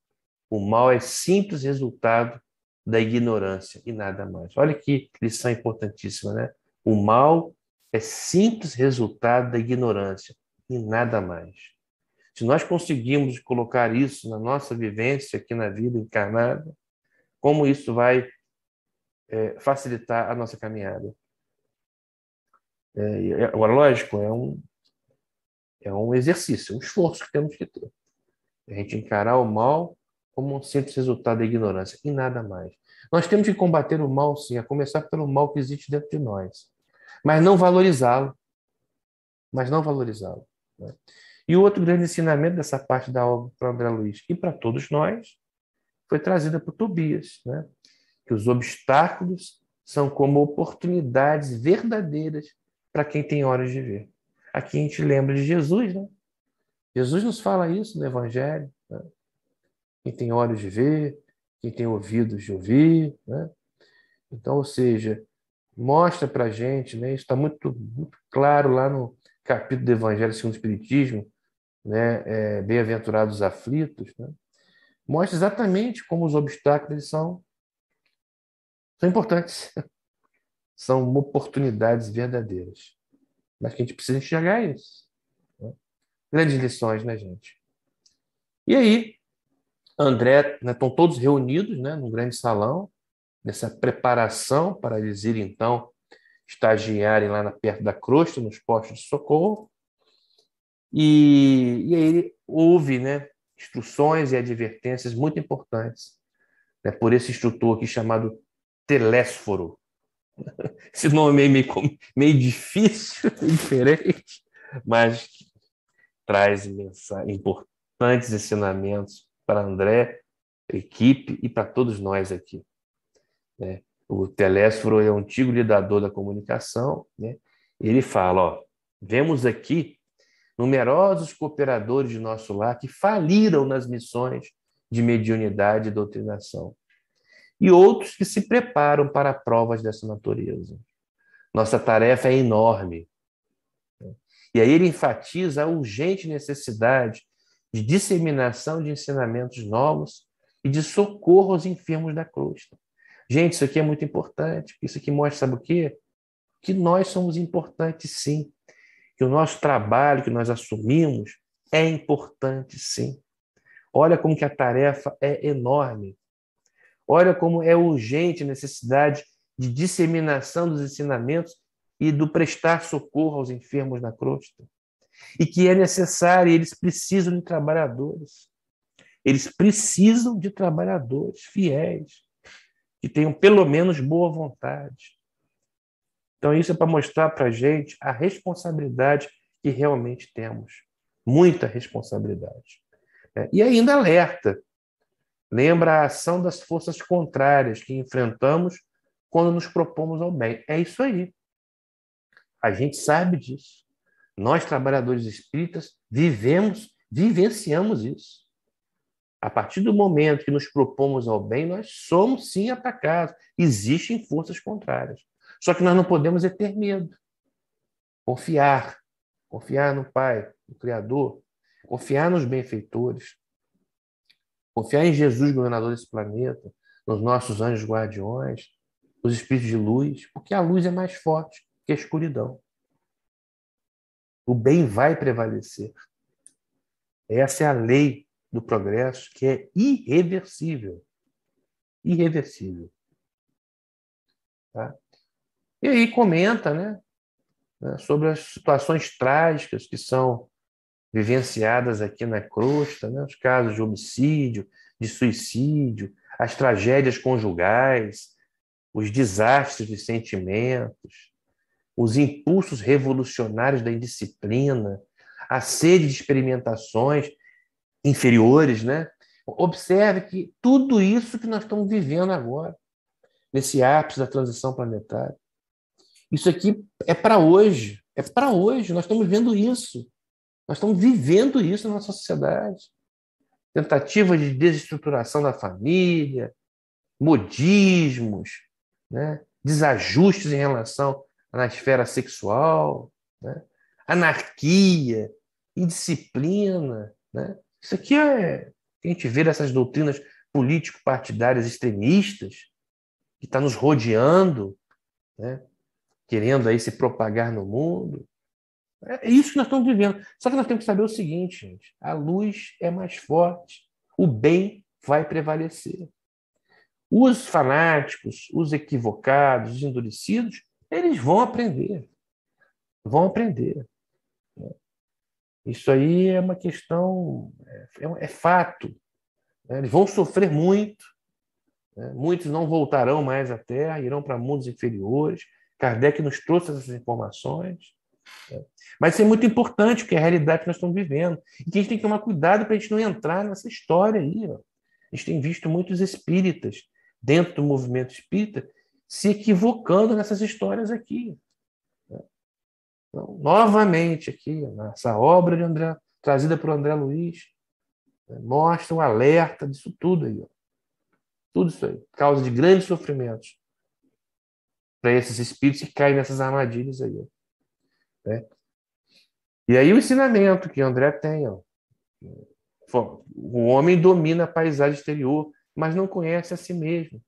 o mal é simples resultado da ignorância e nada mais. Olha que lição importantíssima, né? O mal é simples resultado da ignorância e nada mais. Se nós conseguirmos colocar isso na nossa vivência aqui na vida encarnada, como isso vai facilitar a nossa caminhada? Agora, lógico, é um exercício, um esforço que temos que ter. A gente encarar o mal como um simples resultado da ignorância e nada mais. Nós temos que combater o mal, sim, a começar pelo mal que existe dentro de nós, mas não valorizá-lo, mas não valorizá-lo, né? E o outro grande ensinamento dessa parte da obra para André Luiz e para todos nós foi trazida por Tobias, né? Que os obstáculos são como oportunidades verdadeiras para quem tem olhos de ver. Aqui a gente lembra de Jesus, né? Jesus nos fala isso no Evangelho, né? Quem tem olhos de ver, quem tem ouvidos de ouvir, né? Então, ou seja, mostra para a gente, né? Isso está muito claro lá no capítulo do Evangelho segundo o Espiritismo, né? Bem-aventurados os aflitos, né? Mostra exatamente como os obstáculos eles são importantes, são oportunidades verdadeiras, mas que a gente precisa enxergar isso, né? Grandes lições, né, gente? E aí, André, né, estão todos reunidos, né, num grande salão, nessa preparação para eles irem, então, estagiarem lá perto da crosta, nos postos de socorro. E aí ele ouve, né, instruções e advertências muito importantes, né, por esse instrutor aqui chamado Telésforo. Esse nome é meio difícil, diferente, mas traz importantes ensinamentos para André, equipe e para todos nós aqui, né? O Telésforo é um antigo lidador da comunicação, né? Ele fala, ó, vemos aqui numerosos cooperadores de nosso lar que faliram nas missões de mediunidade e doutrinação, e outros que se preparam para provas dessa natureza. Nossa tarefa é enorme. E aí ele enfatiza a urgente necessidade de disseminação de ensinamentos novos e de socorro aos enfermos da crosta. Gente, isso aqui é muito importante. Isso aqui mostra, sabe o quê? Que nós somos importantes, sim. Que o nosso trabalho que nós assumimos é importante, sim. Olha como que a tarefa é enorme. Olha como é urgente a necessidade de disseminação dos ensinamentos e do prestar socorro aos enfermos na crosta. E que é necessário, eles precisam de trabalhadores. Eles precisam de trabalhadores fiéis, que tenham pelo menos boa vontade. Então, isso é para mostrar para a gente a responsabilidade que realmente temos. Muita responsabilidade. E ainda alerta. Lembra a ação das forças contrárias que enfrentamos quando nos propomos ao bem. É isso aí. A gente sabe disso. Nós, trabalhadores espíritas, vivenciamos isso. A partir do momento que nos propomos ao bem, nós somos sim atacados. Existem forças contrárias. Só que nós não podemos ter medo. Confiar. Confiar no Pai, no Criador. Confiar nos benfeitores. Confiar em Jesus, governador desse planeta, nos nossos anjos guardiões, nos espíritos de luz, porque a luz é mais forte que a escuridão. O bem vai prevalecer. Essa é a lei do progresso, que é irreversível. Irreversível. Tá? E aí comenta, né, sobre as situações trágicas que são vivenciadas aqui na crosta, né, os casos de homicídio, de suicídio, as tragédias conjugais, os desastres de sentimentos, os impulsos revolucionários da indisciplina, a sede de experimentações inferiores, né? Observe que tudo isso que nós estamos vivendo agora, nesse ápice da transição planetária, isso aqui é para hoje, é para hoje, nós estamos vendo isso, nós estamos vivendo isso na nossa sociedade. Tentativa de desestruturação da família, modismos, né? Desajustes em relação à esfera sexual, né? Anarquia, indisciplina. Né? Isso aqui é a gente vê dessas doutrinas político-partidárias extremistas que está nos rodeando, né? Querendo aí se propagar no mundo. É isso que nós estamos vivendo. Só que nós temos que saber o seguinte, gente: a luz é mais forte, o bem vai prevalecer. Os fanáticos, os equivocados, os endurecidos, eles vão aprender. Vão aprender. Isso aí é uma questão, é fato. Eles vão sofrer muito. Muitos não voltarão mais à Terra, irão para mundos inferiores. Kardec nos trouxe essas informações. Mas isso é muito importante, porque é a realidade que nós estamos vivendo. E que a gente tem que tomar cuidado para a gente não entrar nessa história aí. Ó. A gente tem visto muitos espíritas, dentro do movimento espírita, se equivocando nessas histórias aqui. Então, novamente, aqui, nessa obra de André, trazida por André Luiz, mostra um alerta disso tudo aí. Ó. Tudo isso aí. Causa de grandes sofrimentos para esses espíritos que caem nessas armadilhas aí. Ó. Né? E aí o ensinamento que André tem, ó. O homem domina a paisagem exterior, mas não conhece a si mesmo.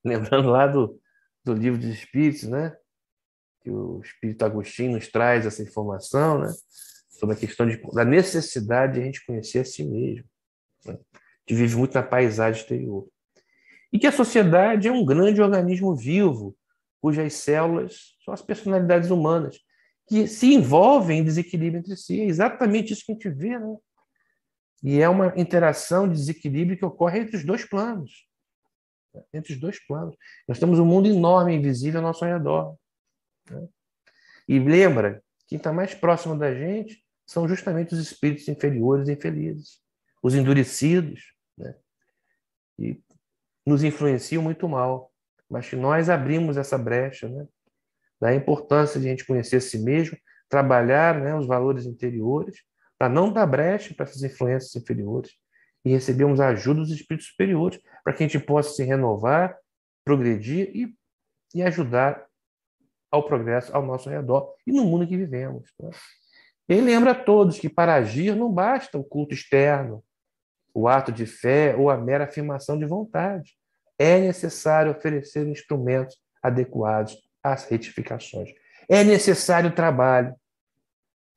Lembrando lá do livro dos Espíritos, né? Que o Espírito Agostinho nos traz essa informação, né? Sobre a questão da necessidade de a gente conhecer a si mesmo. Né? Que vive muito na paisagem exterior. E que a sociedade é um grande organismo vivo, cujas células são as personalidades humanas, que se envolvem em desequilíbrio entre si. É exatamente isso que a gente vê, né? E é uma interação de desequilíbrio que ocorre entre os dois planos. Entre os dois planos. Nós temos um mundo enorme, invisível ao nosso redor. Né? E lembra, quem está mais próximo da gente são justamente os espíritos inferiores e infelizes, os endurecidos, né? E nos influenciam muito mal. Mas que nós abrimos essa brecha, né? Da importância de a gente conhecer a si mesmo, trabalhar, né, os valores interiores, para não dar brecha para essas influências inferiores e recebermos a ajuda dos espíritos superiores, para que a gente possa se renovar, progredir e ajudar ao progresso ao nosso redor e no mundo em que vivemos. Né? E lembra a todos que para agir não basta o culto externo, o ato de fé ou a mera afirmação de vontade. É necessário oferecer instrumentos adequados às retificações. É necessário trabalho.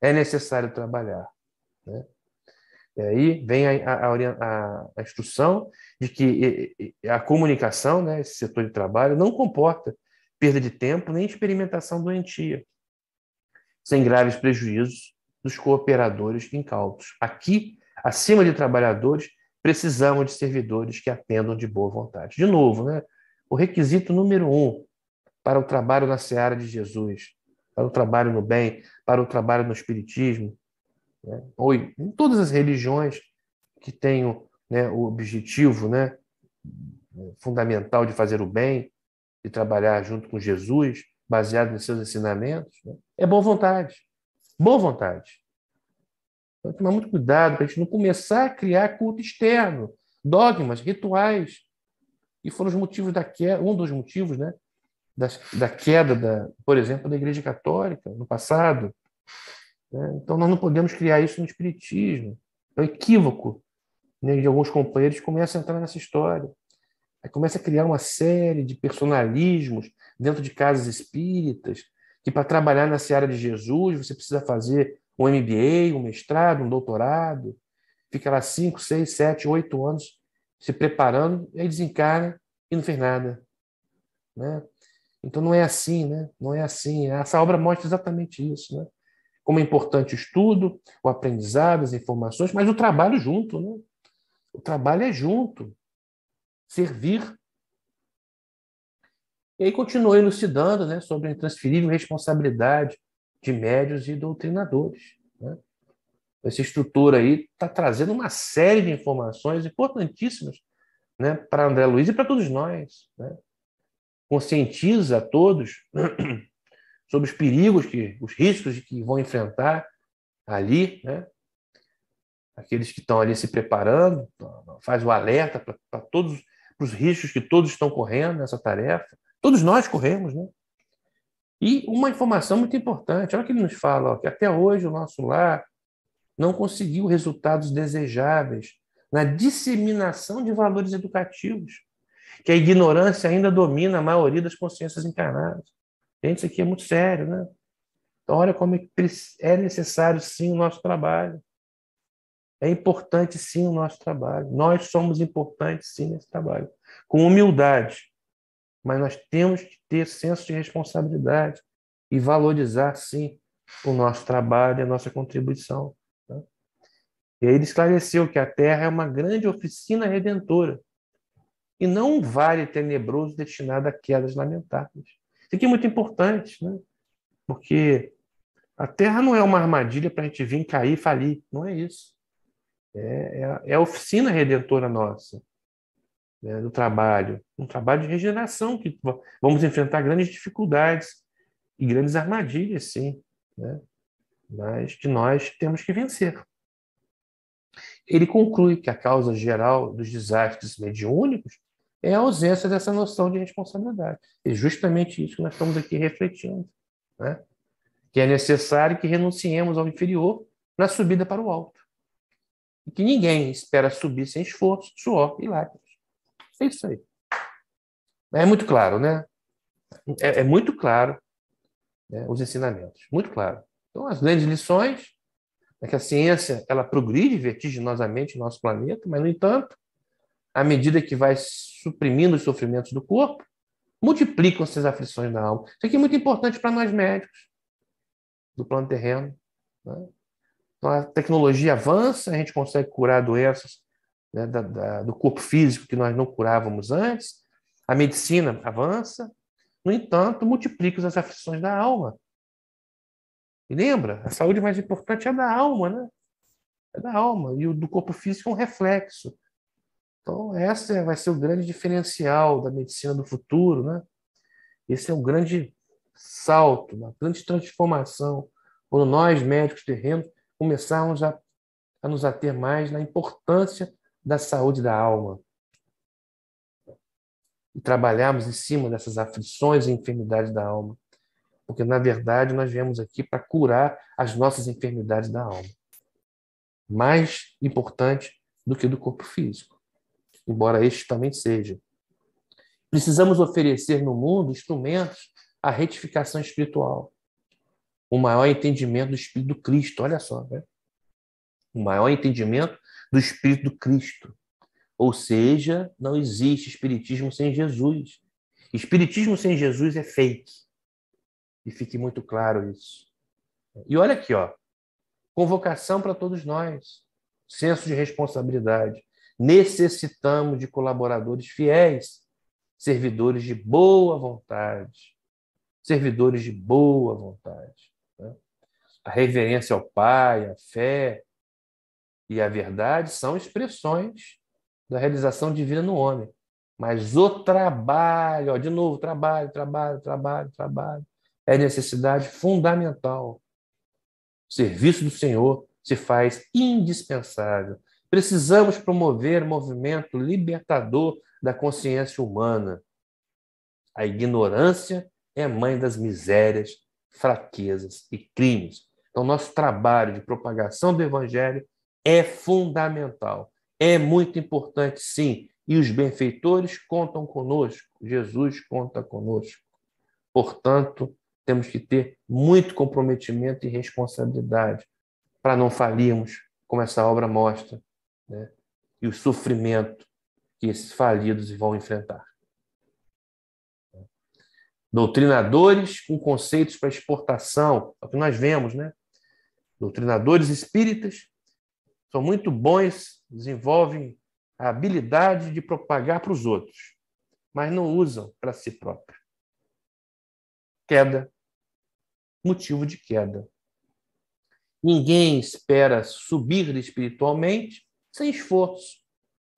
É necessário trabalhar. Né? E aí vem a instrução de que a comunicação, né, esse setor de trabalho, não comporta perda de tempo nem experimentação doentia, sem graves prejuízos dos cooperadores incautos. Aqui, acima de trabalhadores, precisamos de servidores que atendam de boa vontade. De novo, né, o requisito número 1 para o trabalho na seara de Jesus, para o trabalho no bem, para o trabalho no espiritismo, né? Ou em todas as religiões que tenham, né, o objetivo, né, fundamental de fazer o bem, de trabalhar junto com Jesus, baseado nos seus ensinamentos, né, é boa vontade. Boa vontade. Então, tomar muito cuidado para a gente não começar a criar culto externo, dogmas, rituais, que foram os motivos da queda, um dos motivos, né, da queda, por exemplo, da Igreja Católica no passado. Né? Então, nós não podemos criar isso no Espiritismo. É um equívoco, né, de alguns companheiros que começam a entrar nessa história. Aí começa a criar uma série de personalismos dentro de casas espíritas, que para trabalhar na seara de Jesus você precisa fazer um MBA, um mestrado, um doutorado, fica lá 5, 6, 7, 8 anos se preparando, e aí desencarna e não fez nada, né? Então não é assim, né? Não é assim. Essa obra mostra exatamente isso, né? Como é importante o estudo, o aprendizado, as informações, mas o trabalho junto, né? O trabalho é junto, servir. E aí continuou elucidando, né, sobre a intransferível responsabilidade de médios e doutrinadores, né? Essa estrutura aí está trazendo uma série de informações importantíssimas, né, para André Luiz e para todos nós, né? Conscientiza a todos sobre os perigos, os riscos que vão enfrentar ali, né? Aqueles que estão ali se preparando, faz o alerta para todos os riscos que todos estão correndo nessa tarefa. Todos nós corremos, né? E uma informação muito importante, olha o que ele nos fala, ó, que até hoje o nosso lar não conseguiu resultados desejáveis na disseminação de valores educativos, que a ignorância ainda domina a maioria das consciências encarnadas. Gente, isso aqui é muito sério, né? Então, olha como é necessário, sim, o nosso trabalho. É importante, sim, o nosso trabalho. Nós somos importantes, sim, nesse trabalho. Com humildade. Mas nós temos que ter senso de responsabilidade e valorizar, sim, o nosso trabalho e a nossa contribuição, né? E aí ele esclareceu que a Terra é uma grande oficina redentora e não um vale tenebroso destinado a quedas lamentáveis. Isso aqui é muito importante, né? Porque a Terra não é uma armadilha para a gente vir cair e falir. Não é isso. É a oficina redentora nossa, né, do trabalho. Um trabalho de regeneração, que vamos enfrentar grandes dificuldades e grandes armadilhas, sim, né? Mas que nós temos que vencer. Ele conclui que a causa geral dos desastres mediúnicos é a ausência dessa noção de responsabilidade. É justamente isso que nós estamos aqui refletindo, né? Que é necessário que renunciemos ao inferior na subida para o alto. E que ninguém espera subir sem esforço, suor e lágrimas. É isso aí. É muito claro, né? É muito claro, né, os ensinamentos. Muito claro. Então, as grandes lições é que a ciência ela progride vertiginosamente no nosso planeta, mas, no entanto, à medida que vai suprimindo os sofrimentos do corpo, multiplicam-se as aflições da alma. Isso aqui é muito importante para nós médicos do plano terreno, né? Então, a tecnologia avança, a gente consegue curar doenças, né, do corpo físico que nós não curávamos antes, a medicina avança, no entanto, multiplica as aflições da alma. E lembra, a saúde mais importante é da alma, né? É da alma, e o do corpo físico é um reflexo. Então, essa vai ser o grande diferencial da medicina do futuro, né? Esse é um grande salto, uma grande transformação, quando nós, médicos terrenos, começarmos a nos ater mais na importância da saúde da alma e trabalharmos em cima dessas aflições e enfermidades da alma. Porque, na verdade, nós viemos aqui para curar as nossas enfermidades da alma. Mais importante do que do corpo físico, embora este também seja. Precisamos oferecer no mundo instrumentos à retificação espiritual, o maior entendimento do Espírito do Cristo, olha só, né? O maior entendimento do Espírito do Cristo. Ou seja, não existe espiritismo sem Jesus. Espiritismo sem Jesus é fake. E fique muito claro isso. E olha aqui, ó, convocação para todos nós, senso de responsabilidade. Necessitamos de colaboradores fiéis, servidores de boa vontade. Servidores de boa vontade, né? A reverência ao Pai, a fé e a verdade são expressões da realização divina no homem. Mas o trabalho, ó, de novo, trabalho, trabalho, trabalho, trabalho, é necessidade fundamental. O serviço do Senhor se faz indispensável. Precisamos promover o movimento libertador da consciência humana. A ignorância é mãe das misérias, fraquezas e crimes. Então, nosso trabalho de propagação do Evangelho é fundamental. É muito importante, sim. E os benfeitores contam conosco. Jesus conta conosco. Portanto, temos que ter muito comprometimento e responsabilidade para não falirmos, como essa obra mostra, né? E o sofrimento que esses falidos vão enfrentar. Doutrinadores com conceitos para exportação, é o que nós vemos, né? Doutrinadores espíritas são muito bons, desenvolvem a habilidade de propagar para os outros, mas não usam para si próprio. Queda, motivo de queda. Ninguém espera subir espiritualmente sem esforço,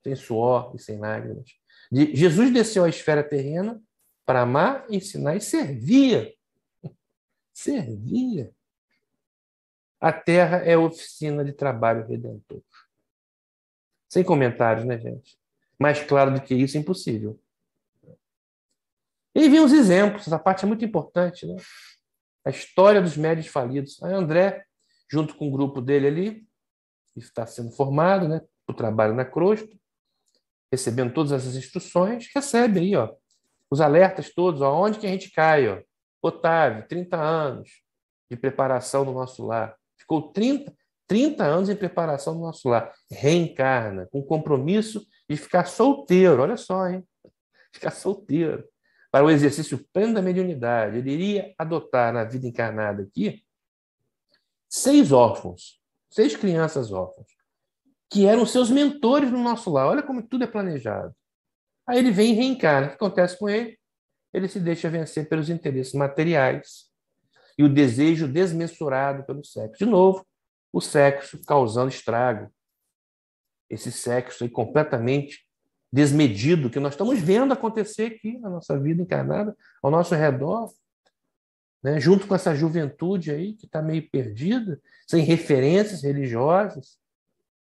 sem suor e sem lágrimas. Jesus desceu à esfera terrena para amar, ensinar e servir. Servir. A terra é a oficina de trabalho redentor. Sem comentários, né, gente? Mais claro do que isso, é impossível. E aí vem os exemplos, essa parte é muito importante, né? A história dos médios falidos. Aí André, junto com o grupo dele ali, que está sendo formado, né, o trabalho na crosta, recebendo todas essas instruções, recebe aí, ó, os alertas todos, ó, onde que a gente cai, ó. Otávio, 30 anos de preparação no nosso lar. Ficou 30 anos em preparação no nosso lar. Reencarna, com compromisso de ficar solteiro, olha só, hein? Ficar solteiro. Para o exercício pleno da mediunidade. Ele iria adotar na vida encarnada aqui 6 órfãos, 6 crianças órfãs, que eram seus mentores no nosso lar. Olha como tudo é planejado. Aí ele vem e reencarna. O que acontece com ele? Ele se deixa vencer pelos interesses materiais e o desejo desmensurado pelo sexo. De novo, o sexo causando estrago. Esse sexo aí completamente desmedido que nós estamos vendo acontecer aqui na nossa vida encarnada, ao nosso redor, né? Junto com essa juventude aí que está meio perdida, sem referências religiosas,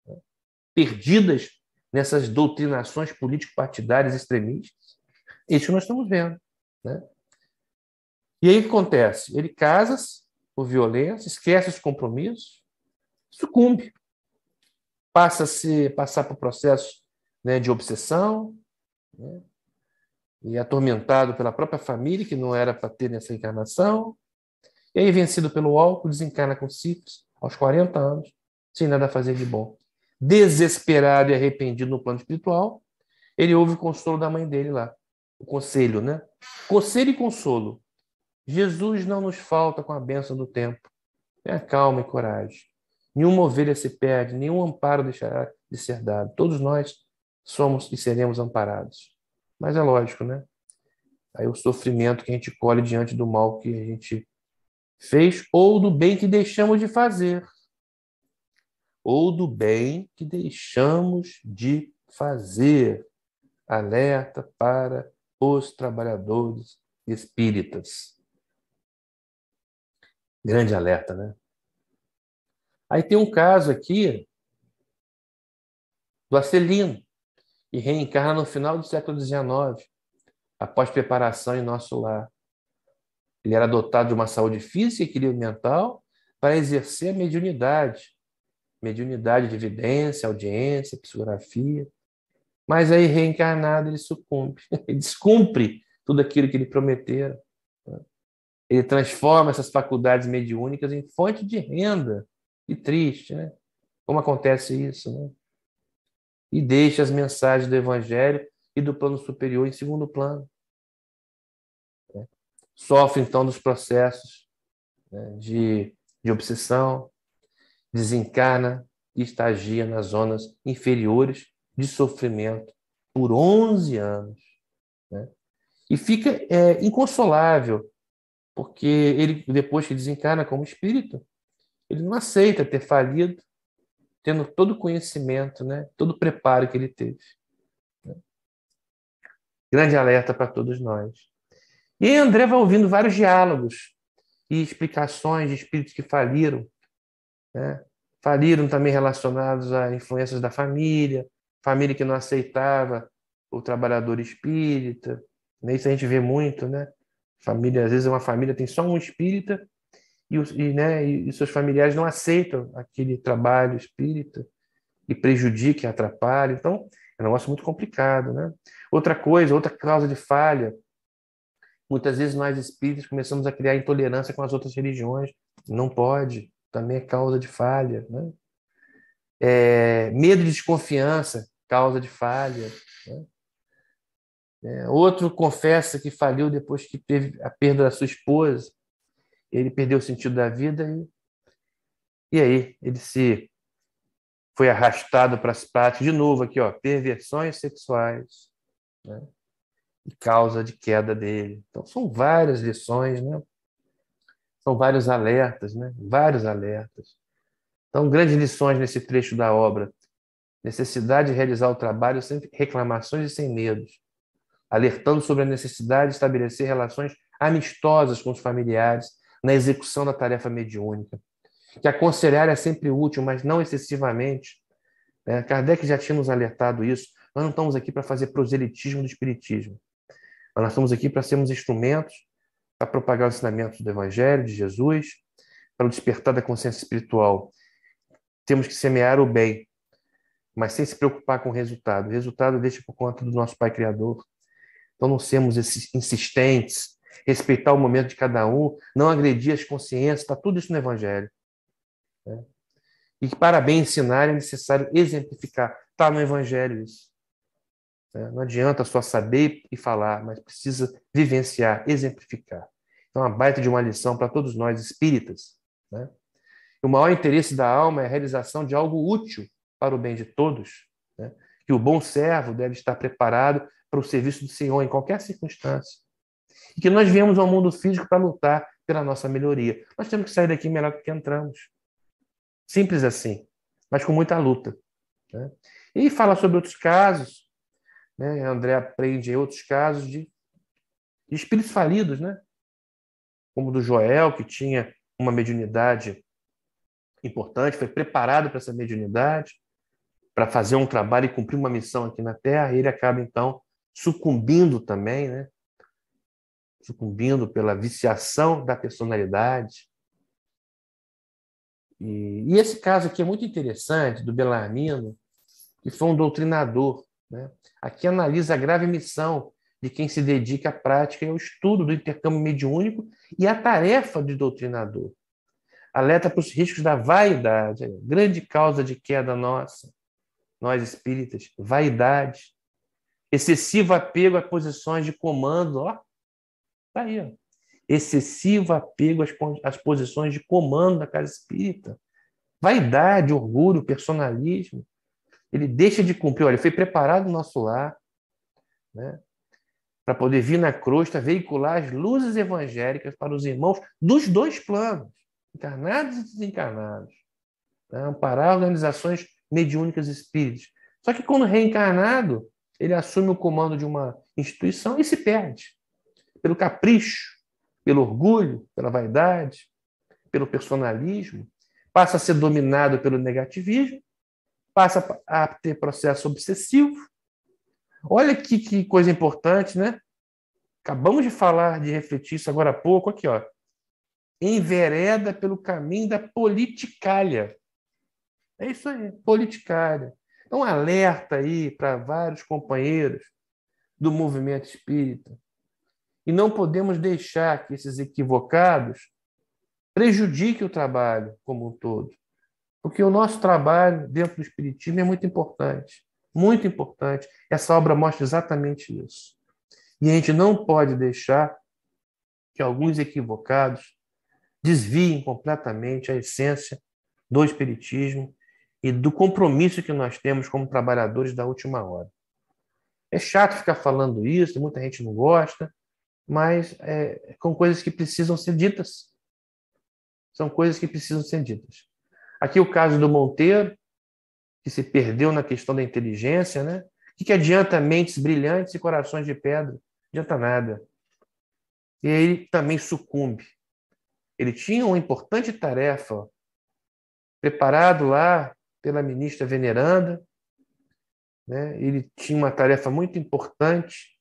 né? Perdidas nessas doutrinações político-partidárias extremistas. Isso que nós estamos vendo, né? E aí o que acontece? Ele casa-se por violência, esquece os compromissos, sucumbe, passar por processo, né, de obsessão, né, e atormentado pela própria família, que não era para ter nessa encarnação. E aí, vencido pelo álcool, desencarna com sífilis, aos 40 anos, sem nada a fazer de bom. Desesperado e arrependido no plano espiritual, ele ouve o consolo da mãe dele lá. O conselho, né? Conselho e consolo. Jesus não nos falta com a bênção do tempo. Tenha calma e coragem. Nenhuma ovelha se perde, nenhum amparo deixará de ser dado. Todos nós somos e seremos amparados. Mas é lógico, né? Aí o sofrimento que a gente colhe diante do mal que a gente fez ou do bem que deixamos de fazer. Ou do bem que deixamos de fazer. Alerta para os trabalhadores espíritas. Grande alerta, né? Aí tem um caso aqui do Acelino, que reencarna no final do século XIX, após preparação em nosso lar. Ele era dotado de uma saúde física e equilíbrio mental para exercer a mediunidade. Mediunidade de evidência, audiência, psicografia. Mas aí, reencarnado, ele sucumbe. Ele descumpre tudo aquilo que ele prometera. Ele transforma essas faculdades mediúnicas em fonte de renda. E triste, né? Como acontece isso, né? E deixa as mensagens do Evangelho e do plano superior em segundo plano. Sofre, então, dos processos, né, de obsessão, desencarna e estagia nas zonas inferiores de sofrimento por 11 anos. Né? E fica inconsolável, porque ele, depois que desencarna como espírito, ele não aceita ter falido, tendo todo o conhecimento, né, todo o preparo que ele teve. Né? Grande alerta para todos nós. E aí André vai ouvindo vários diálogos e explicações de espíritos que faliram, né? Faliram também relacionados a influências da família, família que não aceitava o trabalhador espírita. Isso a gente vê muito, né? Família, às vezes uma família tem só um espírita e seus familiares não aceitam aquele trabalho espírita e prejudica e atrapalha. Então, é um negócio muito complicado, né? Outra coisa, outra causa de falha Muitas vezes nós espíritas começamos a criar intolerância com as outras religiões. Não pode, também é causa de falha, né? Medo de desconfiança, causa de falha, né? Outro confessa que faliu depois que teve a perda da sua esposa. Ele perdeu o sentido da vida e aí ele se foi arrastado para as práticas, de novo aqui, ó, perversões sexuais, né? E causa de queda dele. Então, são várias lições, né? São vários alertas, né? Vários alertas. Então, grandes lições nesse trecho da obra. Necessidade de realizar o trabalho sem reclamações e sem medos, alertando sobre a necessidade de estabelecer relações amistosas com os familiares na execução da tarefa mediúnica. Que aconselhar é sempre útil, mas não excessivamente. Kardec já tinha nos alertado isso. Nós não estamos aqui para fazer proselitismo do espiritismo. Nós estamos aqui para sermos instrumentos para propagar os ensinamentos do Evangelho, de Jesus, para o despertar da consciência espiritual. Temos que semear o bem, mas sem se preocupar com o resultado. O resultado deixa por conta do nosso Pai Criador. Então não sermos insistentes, respeitar o momento de cada um, não agredir as consciências, está tudo isso no Evangelho. Né? E que para bem ensinar é necessário exemplificar. Está no Evangelho isso. Não adianta só saber e falar, mas precisa vivenciar, exemplificar. Então, é uma baita de uma lição para todos nós espíritas. Né? O maior interesse da alma é a realização de algo útil para o bem de todos. Né? Que o bom servo deve estar preparado para o serviço do Senhor em qualquer circunstância. E que nós viemos ao mundo físico para lutar pela nossa melhoria. Nós temos que sair daqui melhor do que entramos. Simples assim, mas com muita luta. Né? E fala sobre outros casos. Né? André aprende outros casos de espíritos falidos, né? Como o do Joel, que tinha uma mediunidade importante, foi preparado para essa mediunidade, para fazer um trabalho e cumprir uma missão aqui na Terra, e ele acaba, então, sucumbindo também, né? Sucumbindo pela viciação da personalidade. E esse caso aqui é muito interessante, do Belarmino, que foi um doutrinador. Né? Aqui analisa a grave missão de quem se dedica à prática e ao estudo do intercâmbio mediúnico e à tarefa de doutrinador. Alerta para os riscos da vaidade, grande causa de queda nossa, nós espíritas, vaidade, excessivo apego a posições de comando, ó, tá aí, ó. Excessivo apego às posições de comando da casa espírita, vaidade, orgulho, personalismo. Ele deixa de cumprir, olha, foi preparado o nosso lar, né, para poder vir na crosta veicular as luzes evangélicas para os irmãos dos dois planos, encarnados e desencarnados, né, amparar organizações mediúnicas espíritas. Só que quando reencarnado, ele assume o comando de uma instituição e se perde pelo capricho, pelo orgulho, pela vaidade, pelo personalismo, passa a ser dominado pelo negativismo, passa a ter processo obsessivo. Olha que coisa importante, né? Acabamos de falar, de refletir isso agora há pouco, aqui, ó. Envereda pelo caminho da politicalha. É isso aí, politicalha. Então, alerta aí para vários companheiros do movimento espírita. E não podemos deixar que esses equivocados prejudiquem o trabalho como um todo. Porque o nosso trabalho dentro do espiritismo é muito importante. Muito importante. Essa obra mostra exatamente isso. E a gente não pode deixar que alguns equivocados desviem completamente a essência do espiritismo e do compromisso que nós temos como trabalhadores da última hora. É chato ficar falando isso, muita gente não gosta, mas são coisas que precisam ser ditas. São coisas que precisam ser ditas. Aqui o caso do Monteiro, que se perdeu na questão da inteligência, né? O que adianta mentes brilhantes e corações de pedra? Não adianta nada. E ele também sucumbe. Ele tinha uma importante tarefa, preparado lá pela ministra veneranda, né? Ele tinha uma tarefa muito importante,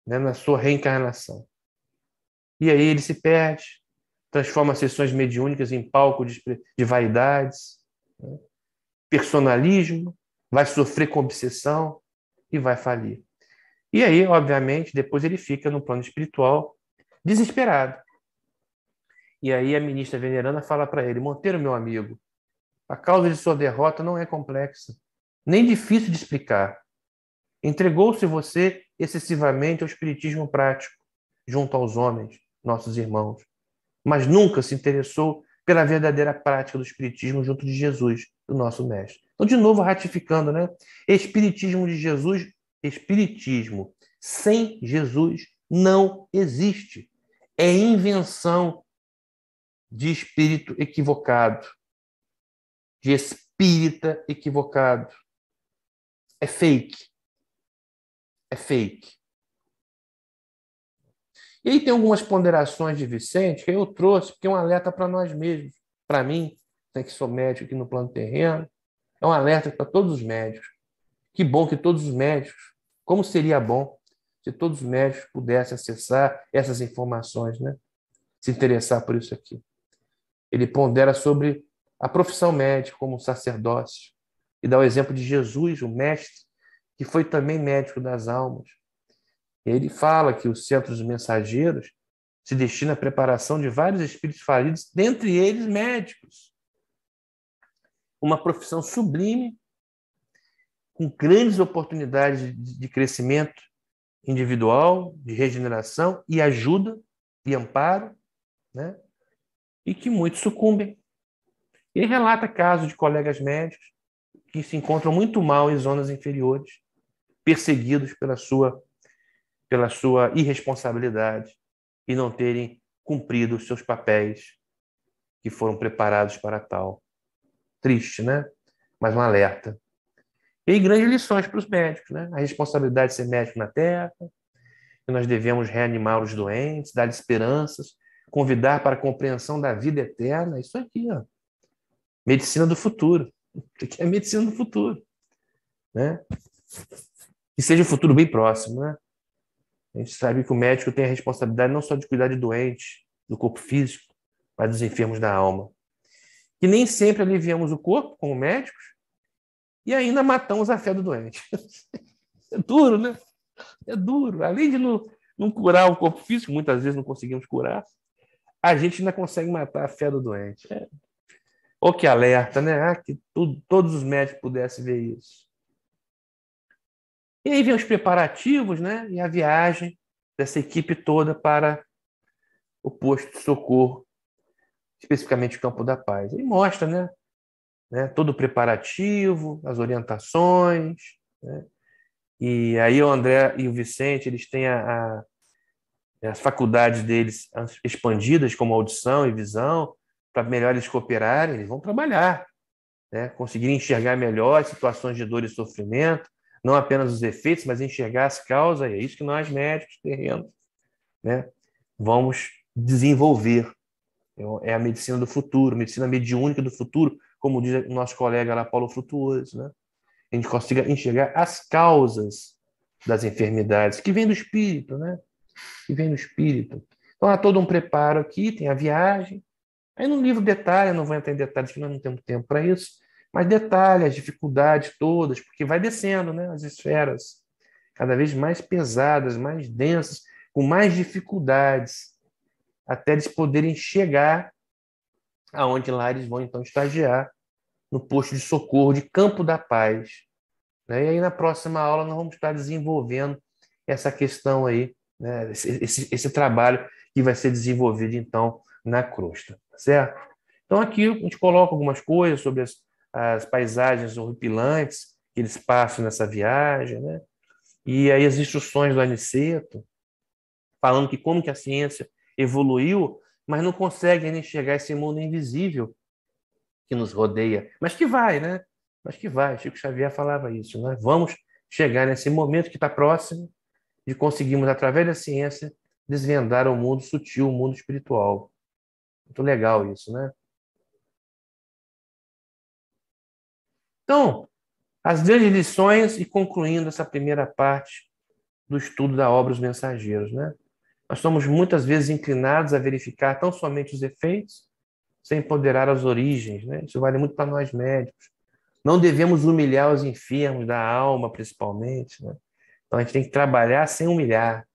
né, na sua reencarnação. E aí ele se perde, transforma as sessões mediúnicas em palco de vaidades, né? Personalismo, vai sofrer com obsessão e vai falir. E aí, obviamente, depois ele fica no plano espiritual desesperado. E aí a ministra veneranda fala para ele: Monteiro, meu amigo, a causa de sua derrota não é complexa, nem difícil de explicar. Entregou-se você excessivamente ao espiritismo prático, junto aos homens, nossos irmãos, mas nunca se interessou pela verdadeira prática do espiritismo junto de Jesus, do nosso mestre. Então, de novo, ratificando, né? Espiritismo de Jesus, espiritismo sem Jesus não existe. É invenção de espírito equivocado, de espírita equivocado. É fake. É fake. E aí tem algumas ponderações de Vicente que eu trouxe, porque é um alerta para nós mesmos. Para mim, né, que sou médico aqui no plano terreno, é um alerta para todos os médicos. Que bom que todos os médicos, como seria bom se todos os médicos pudessem acessar essas informações, né? Se interessar por isso aqui. Ele pondera sobre a profissão médica como um sacerdócio e dá o exemplo de Jesus, o mestre, que foi também médico das almas. E ele fala que os centros mensageiros se destinam à preparação de vários espíritos falidos, dentre eles médicos. Uma profissão sublime, com grandes oportunidades de crescimento individual, de regeneração e ajuda e amparo, né? E que muitos sucumbem. Ele relata casos de colegas médicos que se encontram muito mal em zonas inferiores, perseguidos pela sua irresponsabilidade e não terem cumprido os seus papéis que foram preparados para tal. Triste, né? Mas um alerta. E grandes lições para os médicos, né? A responsabilidade de ser médico na Terra, que nós devemos reanimar os doentes, dar esperanças, convidar para a compreensão da vida eterna. Isso aqui, ó. Medicina do futuro. Isso aqui é medicina do futuro, né? Que seja um futuro bem próximo, né? A gente sabe que o médico tem a responsabilidade não só de cuidar de doentes, do corpo físico, mas dos enfermos da alma. Que nem sempre aliviamos o corpo, como médicos, e ainda matamos a fé do doente. É duro, né? É duro. Além de não curar o corpo físico, muitas vezes não conseguimos curar, a gente ainda consegue matar a fé do doente. Ou que alerta, né? Que todos os médicos pudessem ver isso. E aí vem os preparativos, né? E a viagem dessa equipe toda para o posto de socorro, especificamente o Campo da Paz. E mostra, né? Todo o preparativo, as orientações, né? E aí o André e o Vicente, eles têm as faculdades deles expandidas, como audição e visão, para melhor eles cooperarem, eles vão trabalhar, né? Conseguirem enxergar melhor as situações de dor e sofrimento, não apenas os efeitos, mas enxergar as causas, e é isso que nós médicos terrenos, né, vamos desenvolver. É a medicina do futuro, medicina mediúnica do futuro, como diz o nosso colega lá, Paulo Frutuoso, né? A gente consiga enxergar as causas das enfermidades, que vem do espírito, né? Que vem do espírito. Então, há todo um preparo aqui, tem a viagem. Aí no livro detalha, não vou entrar em detalhes, que nós não temos tempo para isso, mas detalha as dificuldades todas, porque vai descendo, né? As esferas cada vez mais pesadas, mais densas, com mais dificuldades, até eles poderem chegar aonde lá eles vão então estagiar, no posto de socorro de Campo da Paz, né? E aí na próxima aula nós vamos estar desenvolvendo essa questão aí, né? Esse trabalho que vai ser desenvolvido então na crosta, certo? Então aqui a gente coloca algumas coisas sobre as paisagens horripilantes que eles passam nessa viagem, né? E aí as instruções do Aniceto, falando que como que a ciência evoluiu, mas não consegue ainda enxergar esse mundo invisível que nos rodeia, mas que vai, né? Mas que vai. Chico Xavier falava isso, né? Vamos chegar nesse momento que está próximo de conseguirmos, através da ciência, desvendar o mundo sutil, o mundo espiritual. Muito legal isso, né? Então, as grandes lições e concluindo essa primeira parte do estudo da obra Os Mensageiros, né? Nós somos muitas vezes inclinados a verificar tão somente os efeitos, sem ponderar as origens, né? Isso vale muito para nós médicos. Não devemos humilhar os enfermos da alma, principalmente, né? Então a gente tem que trabalhar sem humilhar.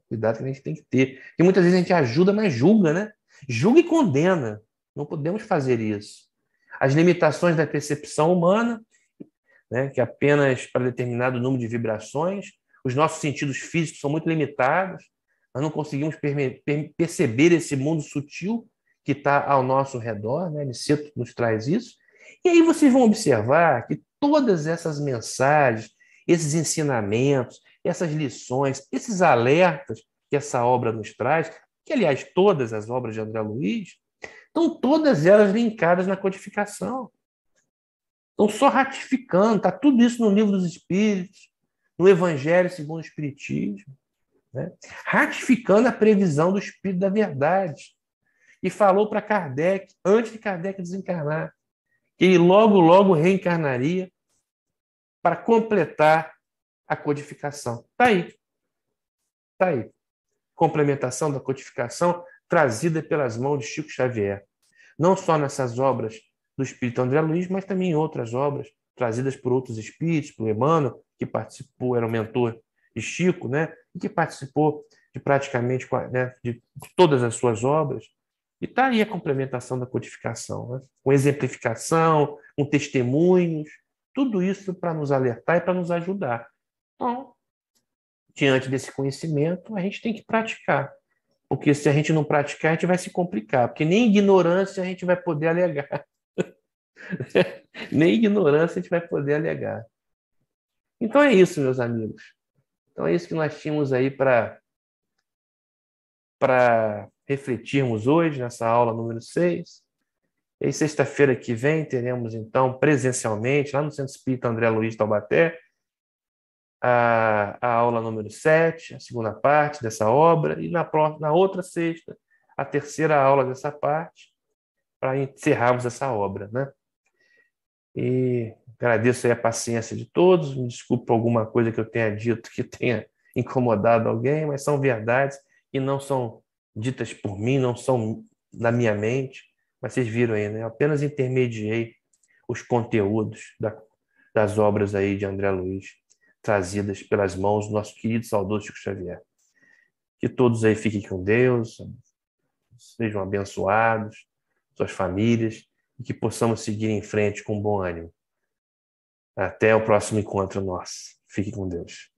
Cuidado que a gente tem que ter. E muitas vezes a gente ajuda, mas julga, né? Julga e condena. Não podemos fazer isso. As limitações da percepção humana, né, que é apenas para determinado número de vibrações, os nossos sentidos físicos são muito limitados, nós não conseguimos perceber esse mundo sutil que está ao nosso redor, né? Niceto nos traz isso. E aí vocês vão observar que todas essas mensagens, esses ensinamentos, essas lições, esses alertas que essa obra nos traz, que, aliás, todas as obras de André Luiz, estão todas elas linkadas na codificação. Estão só ratificando, está tudo isso no Livro dos Espíritos, no Evangelho segundo o Espiritismo, né? Ratificando a previsão do Espírito da Verdade. E falou para Kardec, antes de Kardec desencarnar, que ele logo, logo reencarnaria para completar a codificação. Está aí. Está aí. Complementação da codificação trazida pelas mãos de Chico Xavier. Não só nessas obras do Espírito André Luiz, mas também em outras obras trazidas por outros espíritos, por Emmanuel, que participou, era o mentor de Chico, né? E que participou de praticamente, né, de todas as suas obras. E está aí a complementação da codificação, né? Com exemplificação, com testemunhos, tudo isso para nos alertar e para nos ajudar. Então, diante desse conhecimento, a gente tem que praticar. Porque se a gente não praticar, a gente vai se complicar. Porque nem ignorância a gente vai poder alegar. Nem ignorância a gente vai poder alegar. Então é isso, meus amigos. Então é isso que nós tínhamos aí para refletirmos hoje, nessa aula número 6. E aí, sexta-feira que vem, teremos, então, presencialmente, lá no Centro Espírita André Luiz de Taubaté, a aula número 7, a segunda parte dessa obra, e na outra sexta, a terceira aula dessa parte, para encerrarmos essa obra, né? E agradeço aí a paciência de todos, me desculpe por alguma coisa que eu tenha dito que tenha incomodado alguém, mas são verdades e não são ditas por mim, não são na minha mente, mas vocês viram aí, né? Eu apenas intermediei os conteúdos das obras aí de André Luiz, trazidas pelas mãos do nosso querido saudoso Chico Xavier. Que todos aí fiquem com Deus, sejam abençoados, suas famílias, e que possamos seguir em frente com bom ânimo. Até o próximo encontro nosso. Fique com Deus.